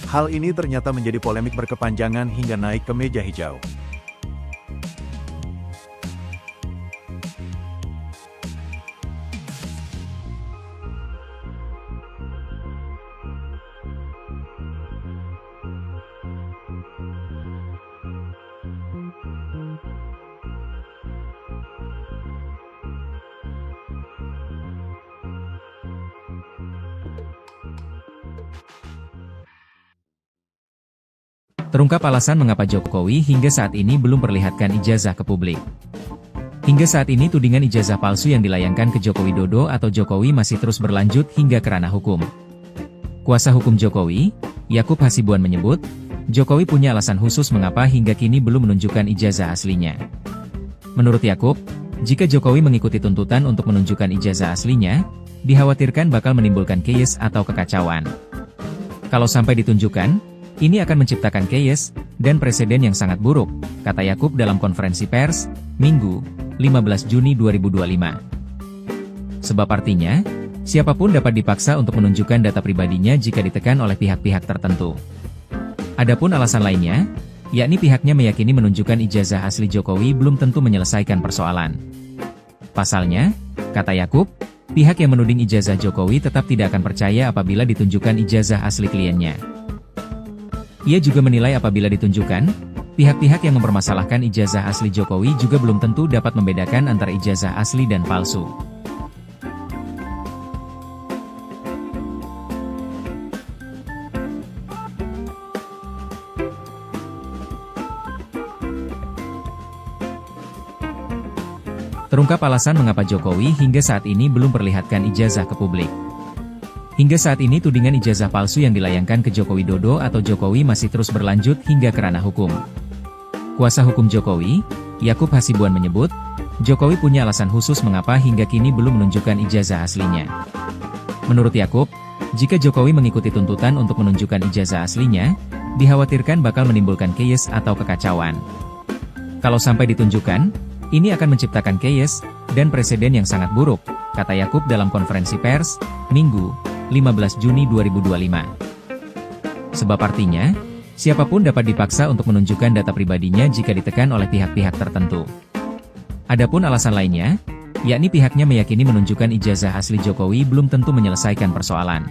Hal ini ternyata menjadi polemik berkepanjangan hingga naik ke meja hijau. Terungkap alasan mengapa Jokowi hingga saat ini belum perlihatkan ijazah ke publik. Hingga saat ini tudingan ijazah palsu yang dilayangkan ke Joko Widodo atau Jokowi masih terus berlanjut hingga ke ranah hukum. Kuasa hukum Jokowi, Yakub Hasibuan menyebut, Jokowi punya alasan khusus mengapa hingga kini belum menunjukkan ijazah aslinya. Menurut Yakub, jika Jokowi mengikuti tuntutan untuk menunjukkan ijazah aslinya, dikhawatirkan bakal menimbulkan chaos atau kekacauan. Kalau sampai ditunjukkan, ini akan menciptakan chaos dan presiden yang sangat buruk, kata Yakub dalam konferensi pers, Minggu, 15 Juni 2025. Sebab artinya, siapapun dapat dipaksa untuk menunjukkan data pribadinya jika ditekan oleh pihak-pihak tertentu. Adapun alasan lainnya, yakni pihaknya meyakini menunjukkan ijazah asli Jokowi belum tentu menyelesaikan persoalan. Pasalnya, kata Yakub, pihak yang menuding ijazah Jokowi tetap tidak akan percaya apabila ditunjukkan ijazah asli kliennya. Ia juga menilai apabila ditunjukkan, pihak-pihak yang mempermasalahkan ijazah asli Jokowi juga belum tentu dapat membedakan antara ijazah asli dan palsu. Terungkap alasan mengapa Jokowi hingga saat ini belum perlihatkan ijazah ke publik. Hingga saat ini tudingan ijazah palsu yang dilayangkan ke Joko Widodo atau Jokowi masih terus berlanjut hingga ke ranah hukum. Kuasa hukum Jokowi, Yakub Hasibuan menyebut, Jokowi punya alasan khusus mengapa hingga kini belum menunjukkan ijazah aslinya. Menurut Yakub, jika Jokowi mengikuti tuntutan untuk menunjukkan ijazah aslinya, dikhawatirkan bakal menimbulkan chaos atau kekacauan. Kalau sampai ditunjukkan, ini akan menciptakan chaos dan presiden yang sangat buruk, kata Yakub dalam konferensi pers, Minggu, 15 Juni 2025. Sebab artinya, siapapun dapat dipaksa untuk menunjukkan data pribadinya jika ditekan oleh pihak-pihak tertentu. Adapun alasan lainnya, yakni pihaknya meyakini menunjukkan ijazah asli Jokowi belum tentu menyelesaikan persoalan.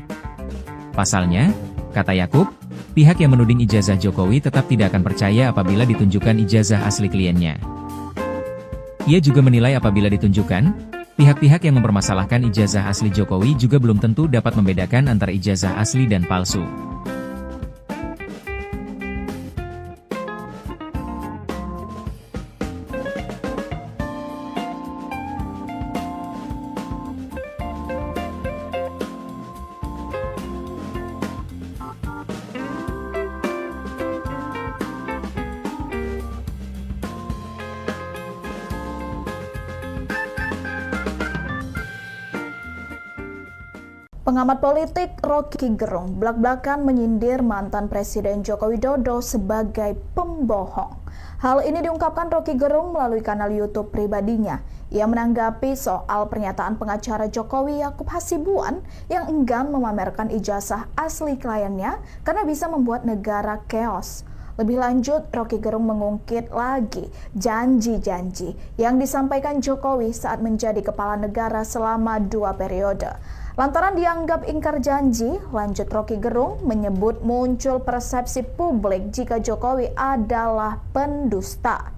Pasalnya, kata Yakub, pihak yang menuding ijazah Jokowi tetap tidak akan percaya apabila ditunjukkan ijazah asli kliennya. Ia juga menilai apabila ditunjukkan, pihak-pihak yang mempermasalahkan ijazah asli Jokowi juga belum tentu dapat membedakan antara ijazah asli dan palsu. Pengamat politik Rocky Gerung blak-blakan menyindir mantan Presiden Joko Widodo sebagai pembohong. Hal ini diungkapkan Rocky Gerung melalui kanal YouTube pribadinya. Ia menanggapi soal pernyataan pengacara Jokowi Yakub Hasibuan yang enggan memamerkan ijazah asli kliennya karena bisa membuat negara chaos. Lebih lanjut, Rocky Gerung mengungkit lagi janji-janji yang disampaikan Jokowi saat menjadi kepala negara selama 2 periode. Lantaran dianggap ingkar janji, lanjut Rocky Gerung menyebut muncul persepsi publik jika Jokowi adalah pendusta.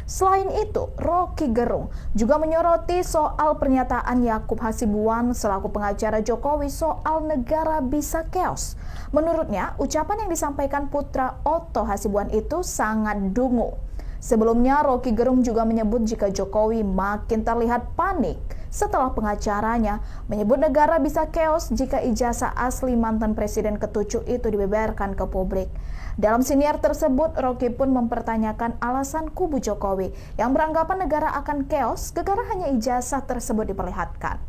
Selain itu, Roky Gerung juga menyoroti soal pernyataan Yakub Hasibuan selaku pengacara Jokowi soal negara bisa keos. Menurutnya, ucapan yang disampaikan putra Otto Hasibuan itu sangat dungu. Sebelumnya, Roky Gerung juga menyebut jika Jokowi makin terlihat panik setelah pengacaranya menyebut negara bisa keos jika ijazah asli mantan presiden ke-7 itu dibeberkan ke publik. Dalam siniar tersebut, Roky pun mempertanyakan alasan kubu Jokowi yang beranggapan negara akan keos gara-gara hanya ijazah tersebut diperlihatkan.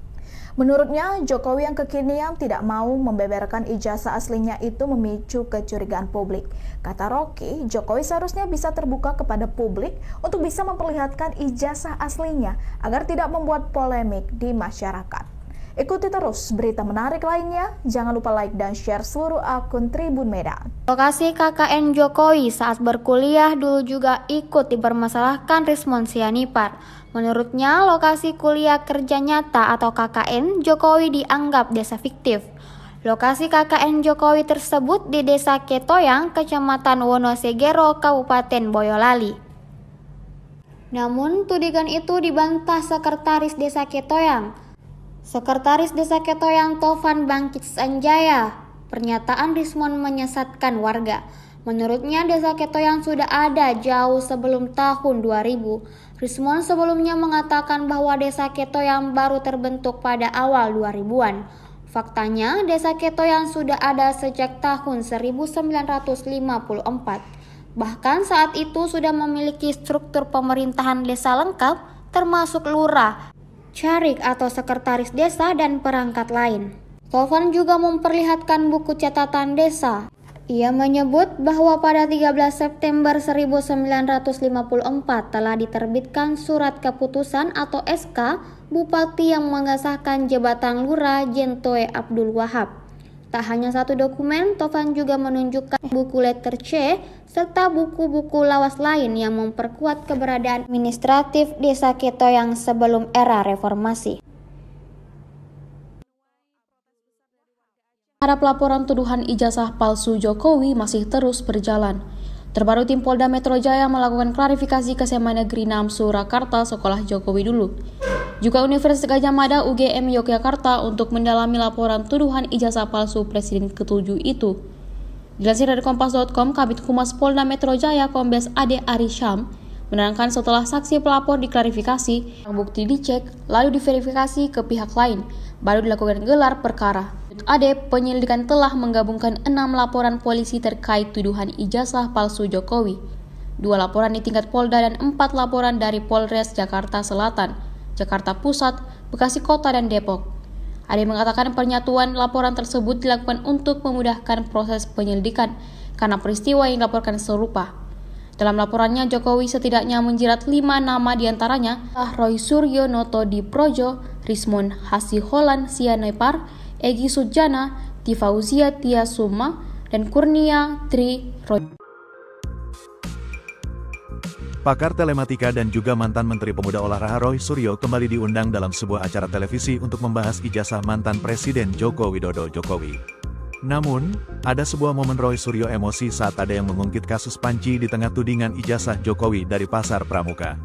Menurutnya, Jokowi yang kekinian tidak mau membeberkan ijazah aslinya itu memicu kecurigaan publik. Kata Roky, Jokowi seharusnya bisa terbuka kepada publik untuk bisa memperlihatkan ijazah aslinya agar tidak membuat polemik di masyarakat. Ikuti terus berita menarik lainnya, jangan lupa like dan share seluruh akun Tribun Medan. Lokasi KKN Jokowi saat berkuliah dulu juga ikut dipermasalahkan Rismon Sianipar. Menurutnya, lokasi kuliah kerja nyata atau KKN Jokowi dianggap desa fiktif. Lokasi KKN Jokowi tersebut di Desa Ketoyang, Kecamatan Wonosegoro, Kabupaten Boyolali. Namun, tudingan itu dibantah Sekretaris Desa Ketoyang. Sekretaris Desa Ketoyang Tovan Bangkit Sanjaya. Pernyataan Rismon menyesatkan warga. Menurutnya Desa Ketoyang sudah ada jauh sebelum tahun 2000. Rismon sebelumnya mengatakan bahwa Desa Ketoyang baru terbentuk pada awal 2000-an. Faktanya Desa Ketoyang sudah ada sejak tahun 1954. Bahkan saat itu sudah memiliki struktur pemerintahan desa lengkap termasuk lurah, carik atau sekretaris desa dan perangkat lain. Tovan juga memperlihatkan buku catatan desa. Ia menyebut bahwa pada 13 September 1954 telah diterbitkan surat keputusan atau SK Bupati yang mengesahkan jabatan Lurah Jentoe Abdul Wahab. Tak hanya satu dokumen, Tovan juga menunjukkan buku letter C serta buku-buku lawas lain yang memperkuat keberadaan administratif Desa Ketoyang sebelum era reformasi. Harap laporan tuduhan ijazah palsu Jokowi masih terus berjalan. Terbaru tim Polda Metro Jaya melakukan klarifikasi ke SMA Negeri 6 Surakarta sekolah Jokowi dulu. Juga Universitas Gadjah Mada UGM Yogyakarta untuk mendalami laporan tuduhan ijazah palsu Presiden ke-7 itu. Dilansir dari Kompas.com, Kabid Humas Polda Metro Jaya Kombes Ade Arisham menerangkan setelah saksi pelapor diklarifikasi, bukti dicek, lalu diverifikasi ke pihak lain, baru dilakukan gelar perkara. Ade, penyelidikan telah menggabungkan 6 laporan polisi terkait tuduhan ijazah palsu Jokowi. 2 laporan di tingkat Polda dan 4 laporan dari Polres Jakarta Selatan, Jakarta Pusat, Bekasi Kota, dan Depok. Ade mengatakan penyatuan laporan tersebut dilakukan untuk memudahkan proses penyelidikan karena peristiwa yang dilaporkan serupa. Dalam laporannya, Jokowi setidaknya menjerat 5 nama diantaranya Roy Suryo Noto Diprojo, Rismon Hasiholan Sianipar, Egy Sujana, Tifauzia Tia Suma, dan Kurnia Tri Roy. Pakar telematika dan juga mantan Menteri Pemuda Olahraga Roy Suryo kembali diundang dalam sebuah acara televisi untuk membahas ijazah mantan Presiden Joko Widodo Jokowi. Namun, ada sebuah momen Roy Suryo emosi saat ada yang mengungkit kasus panci di tengah tudingan ijazah Jokowi dari Pasar Pramuka.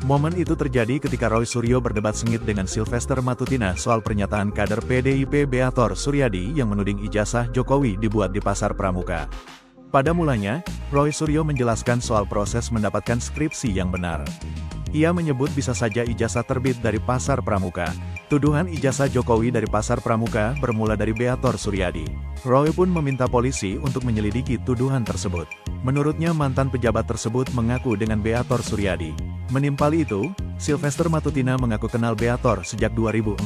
Momen itu terjadi ketika Roy Suryo berdebat sengit dengan Sylvester Matutina soal pernyataan kader PDIP Beator Suryadi yang menuding ijazah Jokowi dibuat di Pasar Pramuka. Pada mulanya, Roy Suryo menjelaskan soal proses mendapatkan skripsi yang benar. Ia menyebut bisa saja ijazah terbit dari Pasar Pramuka. Tuduhan ijazah Jokowi dari Pasar Pramuka bermula dari Beator Suryadi. Roy pun meminta polisi untuk menyelidiki tuduhan tersebut. Menurutnya mantan pejabat tersebut mengaku dengan Beator Suryadi. Menimpali itu, Sylvester Matutina mengaku kenal Beator sejak 2014.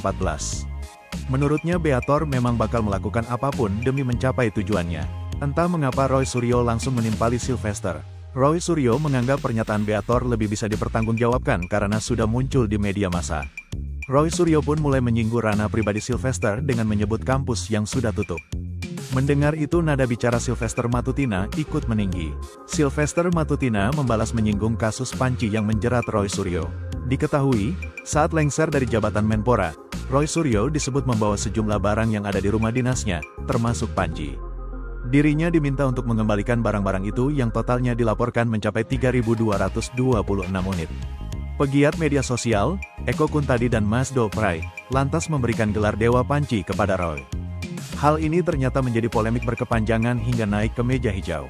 Menurutnya Beator memang bakal melakukan apapun demi mencapai tujuannya. Entah mengapa Roy Suryo langsung menimpali Sylvester. Roy Suryo menganggap pernyataan Beator lebih bisa dipertanggungjawabkan karena sudah muncul di media massa. Roy Suryo pun mulai menyinggung ranah pribadi Sylvester dengan menyebut kampus yang sudah tutup. Mendengar itu nada bicara Sylvester Matutina ikut meninggi. Sylvester Matutina membalas menyinggung kasus panci yang menjerat Roy Suryo. Diketahui, saat lengser dari jabatan Menpora, Roy Suryo disebut membawa sejumlah barang yang ada di rumah dinasnya, termasuk panci. Dirinya diminta untuk mengembalikan barang-barang itu yang totalnya dilaporkan mencapai 3.226 unit. Pegiat media sosial, Eko Kuntadi dan Mas Do Prai, lantas memberikan gelar Dewa Panci kepada Roy. Hal ini ternyata menjadi polemik berkepanjangan hingga naik ke meja hijau.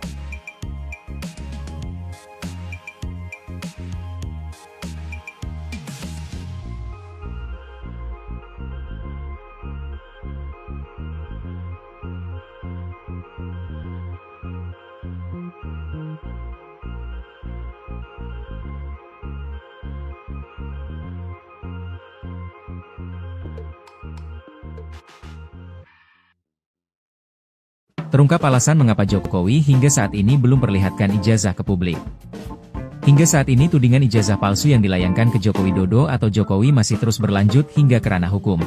Terungkap alasan mengapa Jokowi hingga saat ini belum perlihatkan ijazah ke publik. Hingga saat ini tudingan ijazah palsu yang dilayangkan ke Joko Widodo atau Jokowi masih terus berlanjut hingga ke ranah hukum.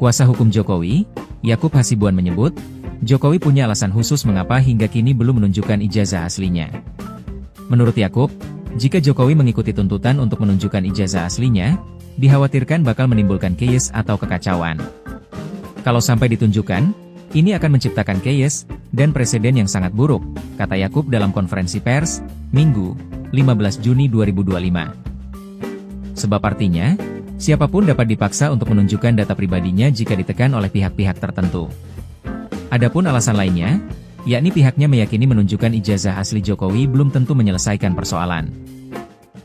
Kuasa hukum Jokowi, Yakub Hasibuan menyebut, Jokowi punya alasan khusus mengapa hingga kini belum menunjukkan ijazah aslinya. Menurut Yakub, jika Jokowi mengikuti tuntutan untuk menunjukkan ijazah aslinya, dikhawatirkan bakal menimbulkan chaos atau kekacauan. Kalau sampai ditunjukkan, ini akan menciptakan chaos dan presiden yang sangat buruk, kata Yakub dalam konferensi pers, Minggu, 15 Juni 2025. Sebab artinya, siapapun dapat dipaksa untuk menunjukkan data pribadinya jika ditekan oleh pihak-pihak tertentu. Adapun alasan lainnya, yakni pihaknya meyakini menunjukkan ijazah asli Jokowi belum tentu menyelesaikan persoalan.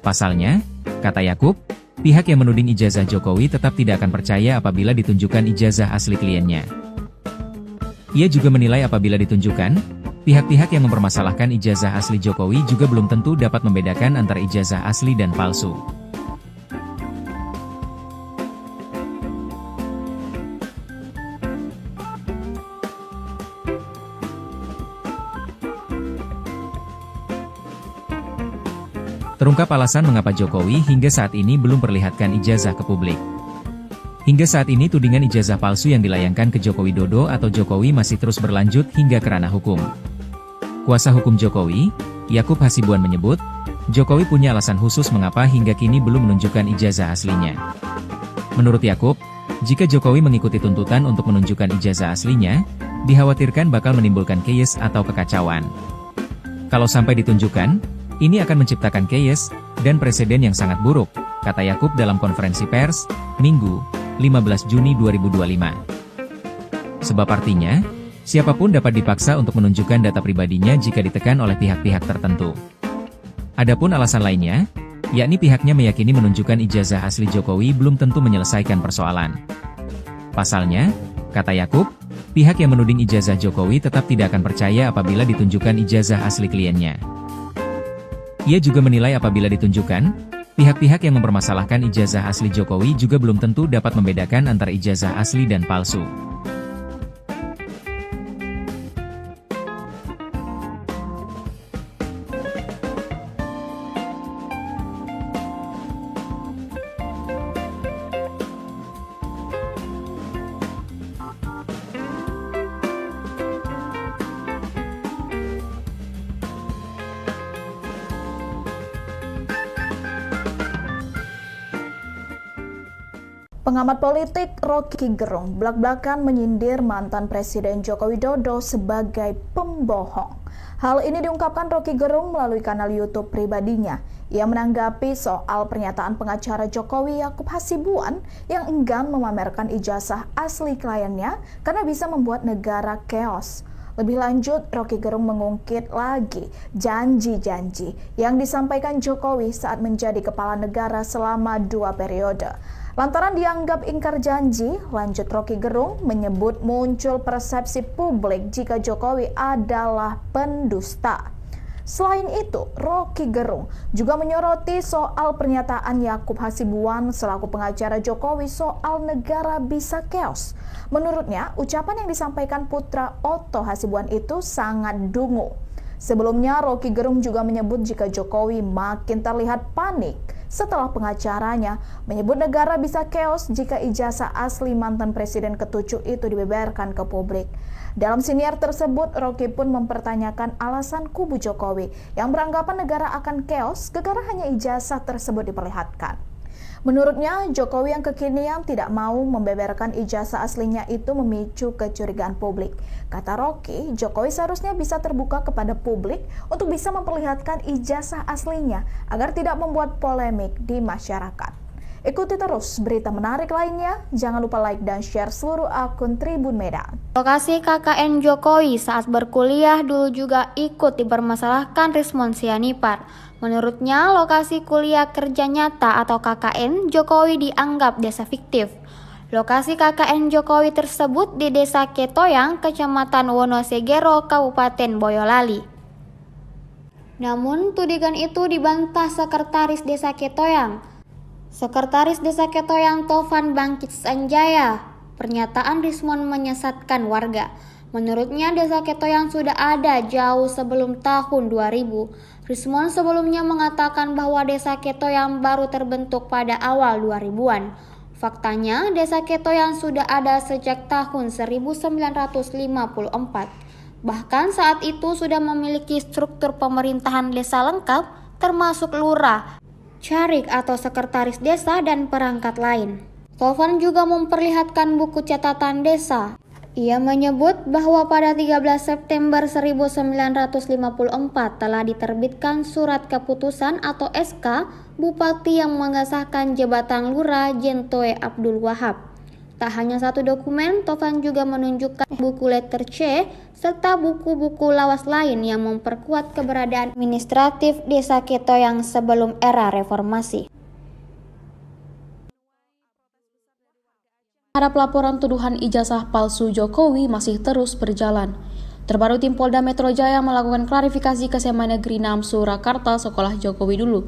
Pasalnya, kata Yakub, pihak yang menuding ijazah Jokowi tetap tidak akan percaya apabila ditunjukkan ijazah asli kliennya. Ia juga menilai apabila ditunjukkan, pihak-pihak yang mempermasalahkan ijazah asli Jokowi juga belum tentu dapat membedakan antara ijazah asli dan palsu. Terungkap alasan mengapa Jokowi hingga saat ini belum perlihatkan ijazah ke publik. Hingga saat ini tudingan ijazah palsu yang dilayangkan ke Joko Widodo atau Jokowi masih terus berlanjut hingga ke ranah hukum. Kuasa hukum Jokowi, Yakub Hasibuan menyebut, Jokowi punya alasan khusus mengapa hingga kini belum menunjukkan ijazah aslinya. Menurut Yakub, jika Jokowi mengikuti tuntutan untuk menunjukkan ijazah aslinya, dikhawatirkan bakal menimbulkan chaos atau kekacauan. Kalau sampai ditunjukkan, ini akan menciptakan chaos dan presiden yang sangat buruk, kata Yakub dalam konferensi pers, Minggu, 15 Juni 2025. Sebab artinya, siapapun dapat dipaksa untuk menunjukkan data pribadinya jika ditekan oleh pihak-pihak tertentu. Adapun alasan lainnya, yakni pihaknya meyakini menunjukkan ijazah asli Jokowi belum tentu menyelesaikan persoalan. Pasalnya, kata Yakub, pihak yang menuding ijazah Jokowi tetap tidak akan percaya apabila ditunjukkan ijazah asli kliennya. Ia juga menilai apabila ditunjukkan, pihak-pihak yang mempermasalahkan ijazah asli Jokowi juga belum tentu dapat membedakan antara ijazah asli dan palsu. Pengamat politik Rocky Gerung blak-blakan menyindir mantan Presiden Joko Widodo sebagai pembohong. Hal ini diungkapkan Rocky Gerung melalui kanal YouTube pribadinya. Ia menanggapi soal pernyataan pengacara Jokowi Yakub Hasibuan yang enggan memamerkan ijazah asli kliennya karena bisa membuat negara chaos. Lebih lanjut, Rocky Gerung mengungkit lagi janji-janji yang disampaikan Jokowi saat menjadi kepala negara selama 2 periode. Lantaran dianggap ingkar janji, lanjut Rocky Gerung menyebut muncul persepsi publik jika Jokowi adalah pendusta. Selain itu, Rocky Gerung juga menyoroti soal pernyataan Yakub Hasibuan selaku pengacara Jokowi soal negara bisa chaos. Menurutnya, ucapan yang disampaikan putra Otto Hasibuan itu sangat dungu. Sebelumnya, Rocky Gerung juga menyebut jika Jokowi makin terlihat panik setelah pengacaranya menyebut negara bisa chaos jika ijazah asli mantan presiden ke-7 itu dibeberkan ke publik. Dalam siniar tersebut, Rocky pun mempertanyakan alasan kubu Jokowi yang beranggapan negara akan chaos gara hanya ijazah tersebut diperlihatkan. Menurutnya, Jokowi yang kekinian tidak mau membeberkan ijazah aslinya itu memicu kecurigaan publik. Kata Rocky, Jokowi seharusnya bisa terbuka kepada publik untuk bisa memperlihatkan ijazah aslinya agar tidak membuat polemik di masyarakat. Ikuti terus berita menarik lainnya, jangan lupa like dan share seluruh akun Tribun Medan. Lokasi KKN Jokowi saat berkuliah dulu juga ikut dipermasalahkan Rismon Sianipar. Menurutnya, lokasi kuliah kerja nyata atau KKN Jokowi dianggap desa fiktif. Lokasi KKN Jokowi tersebut di Desa Ketoyang, Kecamatan Wonosegoro, Kabupaten Boyolali. Namun, tudingan itu dibantah Sekretaris Desa Ketoyang. Sekretaris Desa Ketoyang Tovan Bangkit Sanjaya. Pernyataan Rismon menyesatkan warga. Menurutnya Desa Ketoyang sudah ada jauh sebelum tahun 2000. Rismon sebelumnya mengatakan bahwa Desa Ketoyang baru terbentuk pada awal 2000-an. Faktanya Desa Ketoyang sudah ada sejak tahun 1954. Bahkan saat itu sudah memiliki struktur pemerintahan desa lengkap termasuk lurah, carik atau sekretaris desa dan perangkat lain. Tovan juga memperlihatkan buku catatan desa. Ia menyebut bahwa pada 13 September 1954 telah diterbitkan surat keputusan atau SK Bupati yang mengesahkan jabatan Lurah Jentoe Abdul Wahab. Tak hanya satu dokumen, Tovan juga menunjukkan buku letter C serta buku-buku lawas lain yang memperkuat keberadaan administratif Desa Ketoyang sebelum era reformasi. Harap laporan tuduhan ijazah palsu Jokowi masih terus berjalan. Terbaru tim Polda Metro Jaya melakukan klarifikasi ke SMA Negeri 6 Surakarta sekolah Jokowi dulu.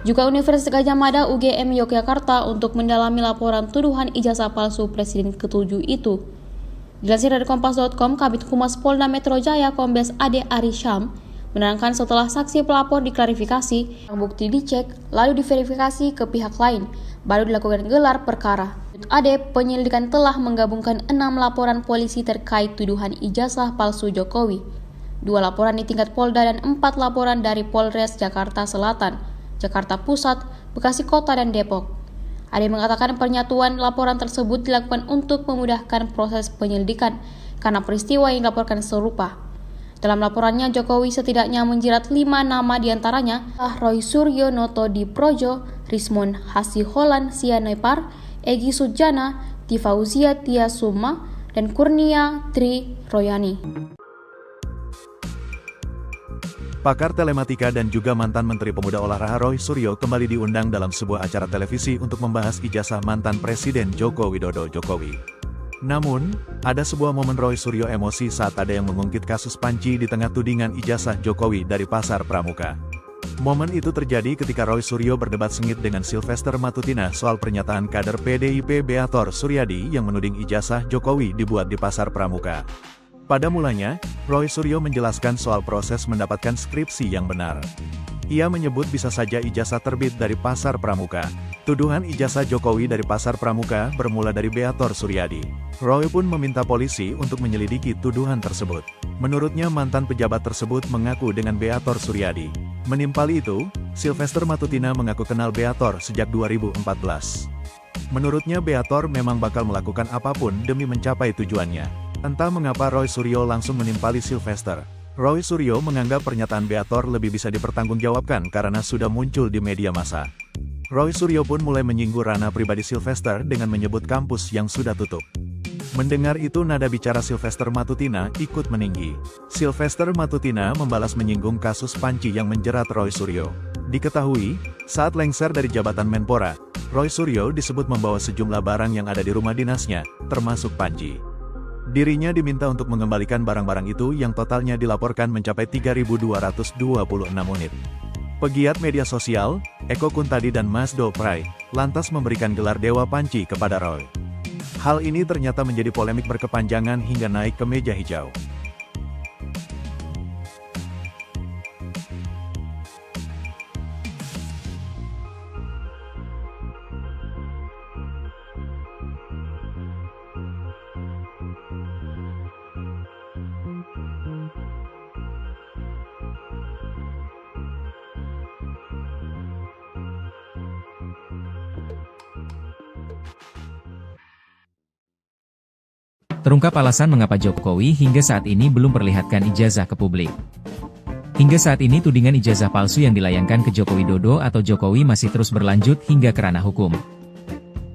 Juga Universitas Gadjah Mada UGM Yogyakarta untuk mendalami laporan tuduhan ijazah palsu Presiden ke-7 itu. Dilansir dari Kompas.com, Kabid Humas Polda Metro Jaya Kombes Ade Arisham menerangkan setelah saksi pelapor diklarifikasi, bukti dicek, lalu diverifikasi ke pihak lain, baru dilakukan gelar perkara. Ade, penyelidikan telah menggabungkan 6 laporan polisi terkait tuduhan ijazah palsu Jokowi. 2 laporan di tingkat Polda dan 4 laporan dari Polres Jakarta Selatan, Jakarta Pusat, Bekasi Kota, dan Depok. Ade mengatakan penyatuan laporan tersebut dilakukan untuk memudahkan proses penyelidikan karena peristiwa yang dilaporkan serupa. Dalam laporannya, Jokowi setidaknya menjerat 5 nama diantaranya Roy Suryo Noto Diprojo, Rismon Hasiholan Sianipar, Egy Sujana, Tifauzia Tia Suma, dan Kurnia Tri Royani. Pakar telematika dan juga mantan Menteri Pemuda Olahraga Roy Suryo kembali diundang dalam sebuah acara televisi untuk membahas ijazah mantan Presiden Joko Widodo Jokowi. Namun, ada sebuah momen Roy Suryo emosi saat ada yang mengungkit kasus Panji di tengah tudingan ijazah Jokowi dari Pasar Pramuka. Momen itu terjadi ketika Roy Suryo berdebat sengit dengan Sylvester Matutina soal pernyataan kader PDIP Beator Suryadi yang menuding ijazah Jokowi dibuat di Pasar Pramuka. Pada mulanya, Roy Suryo menjelaskan soal proses mendapatkan skripsi yang benar. Ia menyebut bisa saja ijazah terbit dari Pasar Pramuka. Tuduhan ijazah Jokowi dari Pasar Pramuka bermula dari Beator Suryadi. Roy pun meminta polisi untuk menyelidiki tuduhan tersebut. Menurutnya mantan pejabat tersebut mengaku dengan Beator Suryadi. Menimpali itu, Sylvester Matutina mengaku kenal Beator sejak 2014. Menurutnya Beator memang bakal melakukan apapun demi mencapai tujuannya. Entah mengapa Roy Suryo langsung menimpali Sylvester. Roy Suryo menganggap pernyataan Beator lebih bisa dipertanggungjawabkan karena sudah muncul di media massa. Roy Suryo pun mulai menyinggung ranah pribadi Sylvester dengan menyebut kampus yang sudah tutup. Mendengar itu nada bicara Sylvester Matutina ikut meninggi. Sylvester Matutina membalas menyinggung kasus Panji yang menjerat Roy Suryo. Diketahui, saat lengser dari jabatan Menpora, Roy Suryo disebut membawa sejumlah barang yang ada di rumah dinasnya, termasuk Panji. Dirinya diminta untuk mengembalikan barang-barang itu yang totalnya dilaporkan mencapai 3.226 unit. Pegiat media sosial, Eko Kuntadi dan Mas Do Prai, lantas memberikan gelar Dewa Panji kepada Roy. Hal ini ternyata menjadi polemik berkepanjangan hingga naik ke meja hijau. Terungkap alasan mengapa Jokowi hingga saat ini belum perlihatkan ijazah ke publik. Hingga saat ini tudingan ijazah palsu yang dilayangkan ke Joko Widodo atau Jokowi masih terus berlanjut hingga ke ranah hukum.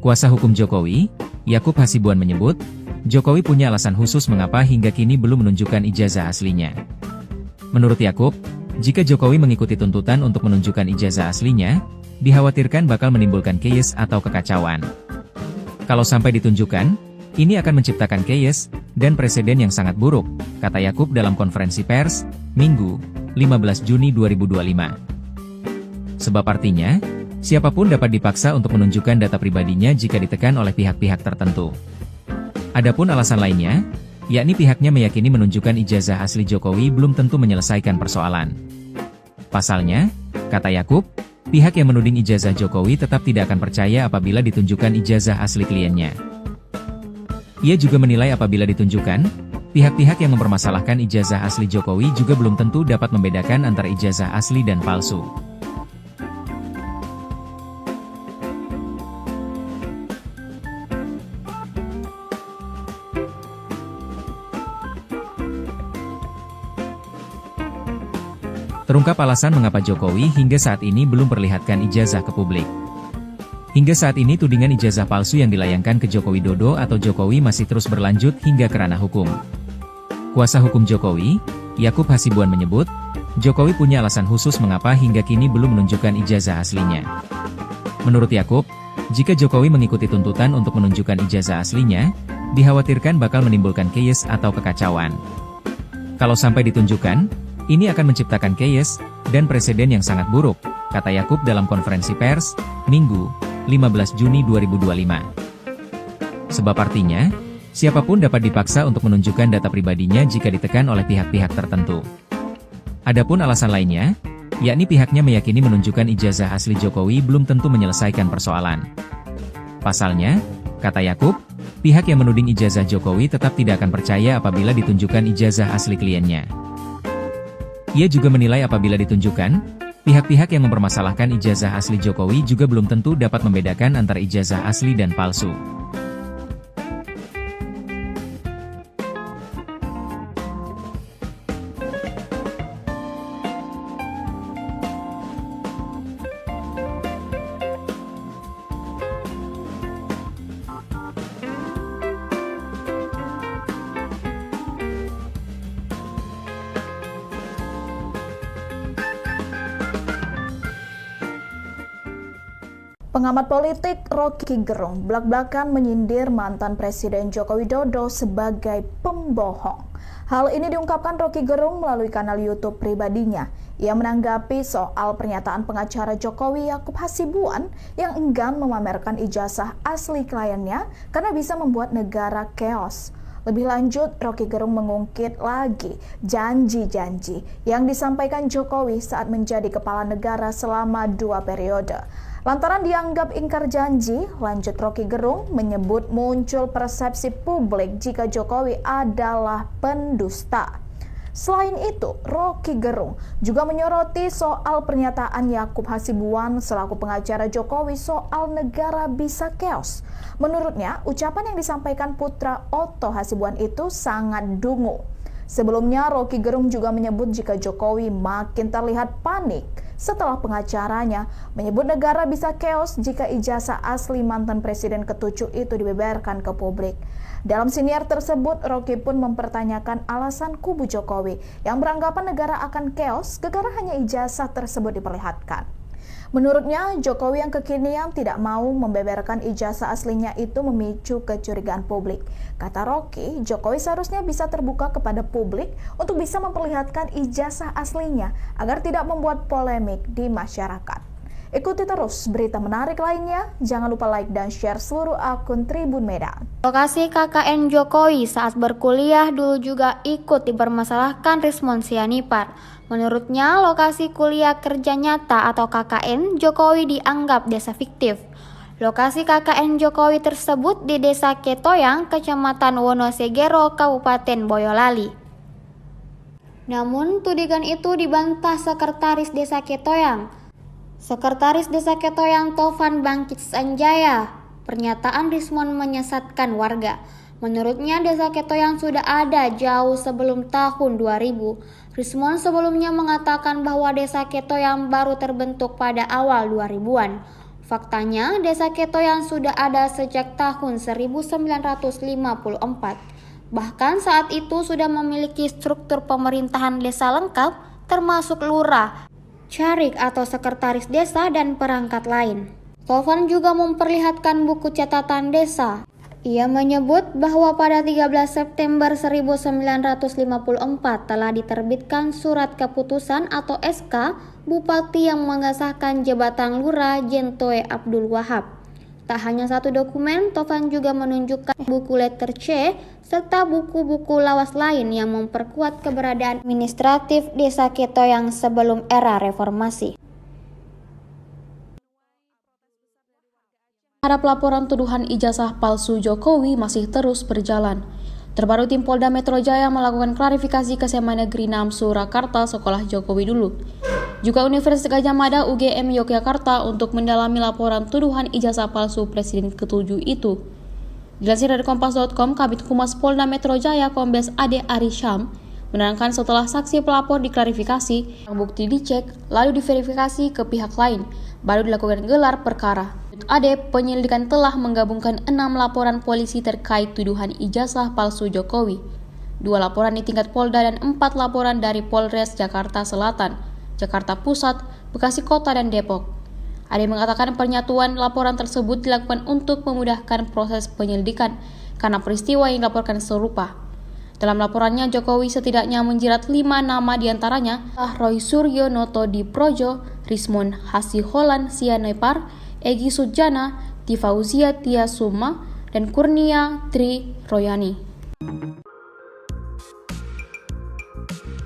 Kuasa hukum Jokowi, Yakub Hasibuan menyebut, Jokowi punya alasan khusus mengapa hingga kini belum menunjukkan ijazah aslinya. Menurut Yakub, jika Jokowi mengikuti tuntutan untuk menunjukkan ijazah aslinya, dikhawatirkan bakal menimbulkan chaos atau kekacauan. Kalau sampai ditunjukkan, ini akan menciptakan chaos dan presiden yang sangat buruk, kata Yakub dalam konferensi pers, Minggu, 15 Juni 2025. Sebab artinya, siapapun dapat dipaksa untuk menunjukkan data pribadinya jika ditekan oleh pihak-pihak tertentu. Adapun alasan lainnya, yakni pihaknya meyakini menunjukkan ijazah asli Jokowi belum tentu menyelesaikan persoalan. Pasalnya, kata Yakub, pihak yang menuding ijazah Jokowi tetap tidak akan percaya apabila ditunjukkan ijazah asli kliennya. Ia juga menilai apabila ditunjukkan, pihak-pihak yang mempermasalahkan ijazah asli Jokowi juga belum tentu dapat membedakan antara ijazah asli dan palsu. Terungkap alasan mengapa Jokowi hingga saat ini belum perlihatkan ijazah ke publik. Hingga saat ini tudingan ijazah palsu yang dilayangkan ke Joko Widodo atau Jokowi masih terus berlanjut hingga ke ranah hukum. Kuasa hukum Jokowi, Yakub Hasibuan menyebut, Jokowi punya alasan khusus mengapa hingga kini belum menunjukkan ijazah aslinya. Menurut Yakub, jika Jokowi mengikuti tuntutan untuk menunjukkan ijazah aslinya, dikhawatirkan bakal menimbulkan chaos atau kekacauan. Kalau sampai ditunjukkan, ini akan menciptakan chaos dan presiden yang sangat buruk, kata Yakub dalam konferensi pers, Minggu, 15 Juni 2025. Sebab artinya, siapapun dapat dipaksa untuk menunjukkan data pribadinya jika ditekan oleh pihak-pihak tertentu. Adapun alasan lainnya, yakni pihaknya meyakini menunjukkan ijazah asli Jokowi belum tentu menyelesaikan persoalan. Pasalnya, kata Yakub, pihak yang menuding ijazah Jokowi tetap tidak akan percaya apabila ditunjukkan ijazah asli kliennya. Ia juga menilai apabila ditunjukkan, pihak-pihak yang mempermasalahkan ijazah asli Jokowi juga belum tentu dapat membedakan antara ijazah asli dan palsu. Pengamat politik Rocky Gerung belak-belakan menyindir mantan Presiden Joko Widodo sebagai pembohong. Hal ini diungkapkan Rocky Gerung melalui kanal YouTube pribadinya. Ia menanggapi soal pernyataan pengacara Jokowi Yakub Hasibuan yang enggan memamerkan ijazah asli kliennya karena bisa membuat negara chaos. Lebih lanjut, Rocky Gerung mengungkit lagi janji-janji yang disampaikan Jokowi saat menjadi kepala negara selama 2 periode. Lantaran dianggap ingkar janji, lanjut Rocky Gerung menyebut muncul persepsi publik jika Jokowi adalah pendusta. Selain itu, Rocky Gerung juga menyoroti soal pernyataan Yakub Hasibuan selaku pengacara Jokowi soal negara bisa chaos. Menurutnya, ucapan yang disampaikan putra Otto Hasibuan itu sangat dungu. Sebelumnya, Rocky Gerung juga menyebut jika Jokowi makin terlihat panik setelah pengacaranya menyebut negara bisa chaos jika ijazah asli mantan presiden ke-7 itu dibeberkan ke publik. Dalam siniar tersebut, Rocky pun mempertanyakan alasan kubu Jokowi yang beranggapan negara akan chaos gara hanya ijazah tersebut diperlihatkan. Menurutnya, Jokowi yang kekinian tidak mau membeberkan ijazah aslinya itu memicu kecurigaan publik. Kata Rocky, Jokowi seharusnya bisa terbuka kepada publik untuk bisa memperlihatkan ijazah aslinya agar tidak membuat polemik di masyarakat. Ikuti terus berita menarik lainnya, jangan lupa like dan share seluruh akun Tribun Medan. Lokasi KKN Jokowi saat berkuliah dulu juga ikut dipermasalahkan Rismon Sianipar. Menurutnya, lokasi kuliah kerja nyata atau KKN Jokowi dianggap desa fiktif. Lokasi KKN Jokowi tersebut di Desa Ketoyang, Kecamatan Wonosegoro, Kabupaten Boyolali. Namun, tudingan itu dibantah Sekretaris Desa Ketoyang. Sekretaris Desa Ketoyang Tovan Bangkit Sanjaya, pernyataan Rismon menyesatkan warga. Menurutnya, Desa Ketoyang sudah ada jauh sebelum tahun 2000. Rismon sebelumnya mengatakan bahwa Desa Ketoyang baru terbentuk pada awal 2000-an. Faktanya, Desa Ketoyang sudah ada sejak tahun 1954. Bahkan saat itu sudah memiliki struktur pemerintahan desa lengkap, termasuk lurah, carik atau sekretaris desa, dan perangkat lain. Tovan juga memperlihatkan buku catatan desa. Ia menyebut bahwa pada 13 September 1954 telah diterbitkan surat keputusan atau SK Bupati yang mengesahkan jabatan Lurah Jentoe Abdul Wahab. Tak hanya satu dokumen, Tovan juga menunjukkan buku letter C serta buku-buku lawas lain yang memperkuat keberadaan administratif Desa Ketoyang sebelum era reformasi. Terhadap laporan tuduhan ijazah palsu Jokowi masih terus berjalan. Terbaru tim Polda Metro Jaya melakukan klarifikasi ke SMA Negeri 6 Surakarta sekolah Jokowi dulu. Juga Universitas Gadjah Mada UGM Yogyakarta untuk mendalami laporan tuduhan ijazah palsu Presiden ke-7 itu. Dilansir dari Kompas.com, Kabid Humas Polda Metro Jaya Kombes Ade Arisham menerangkan setelah saksi pelapor diklarifikasi, bukti dicek, lalu diverifikasi ke pihak lain, baru dilakukan gelar perkara. Ade, penyelidikan telah menggabungkan 6 laporan polisi terkait tuduhan ijazah palsu Jokowi. 2 laporan di tingkat Polda dan 4 laporan dari Polres Jakarta Selatan, Jakarta Pusat, Bekasi Kota, dan Depok. Ade mengatakan penyatuan laporan tersebut dilakukan untuk memudahkan proses penyelidikan karena peristiwa yang dilaporkan serupa. Dalam laporannya, Jokowi setidaknya menjerat 5 nama diantaranya Roy Suryo Noto Diprojo, Rismon Hasiholan Sianepar, Egy Sujana, Tifauzia Tia Suma, dan Kurnia Tri Royani.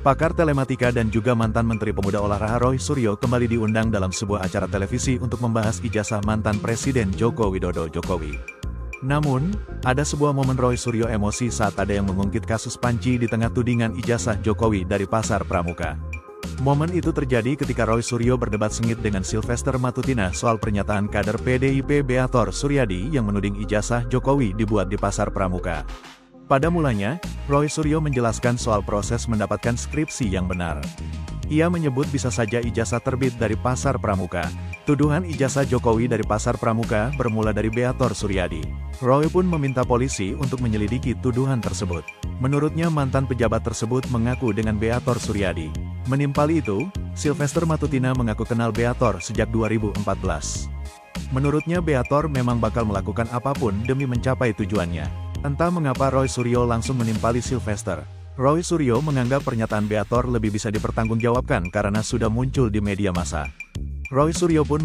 Pakar telematika dan juga mantan Menteri Pemuda Olahraga Roy Suryo kembali diundang dalam sebuah acara televisi untuk membahas ijazah mantan Presiden Joko Widodo Jokowi. Namun, ada sebuah momen Roy Suryo emosi saat ada yang mengungkit kasus Panci di tengah tudingan ijazah Jokowi dari Pasar Pramuka. Momen itu terjadi ketika Roy Suryo berdebat sengit dengan Sylvester Matutina soal pernyataan kader PDIP Beator Suryadi yang menuding ijazah Jokowi dibuat di Pasar Pramuka. Pada mulanya, Roy Suryo menjelaskan soal proses mendapatkan skripsi yang benar. Ia menyebut bisa saja ijazah terbit dari Pasar Pramuka. Tuduhan ijazah Jokowi dari Pasar Pramuka bermula dari Beator Suryadi. Roy pun meminta polisi untuk menyelidiki tuduhan tersebut. Menurutnya mantan pejabat tersebut mengaku dengan Beator Suryadi. Menimpali itu, Sylvester Matutina mengaku kenal Beator sejak 2014. Menurutnya Beator memang bakal melakukan apapun demi mencapai tujuannya. Entah mengapa Roy Suryo langsung menimpali Sylvester. Roy Suryo menganggap pernyataan Beator lebih bisa dipertanggungjawabkan karena sudah muncul di media massa. Roy Suryo pun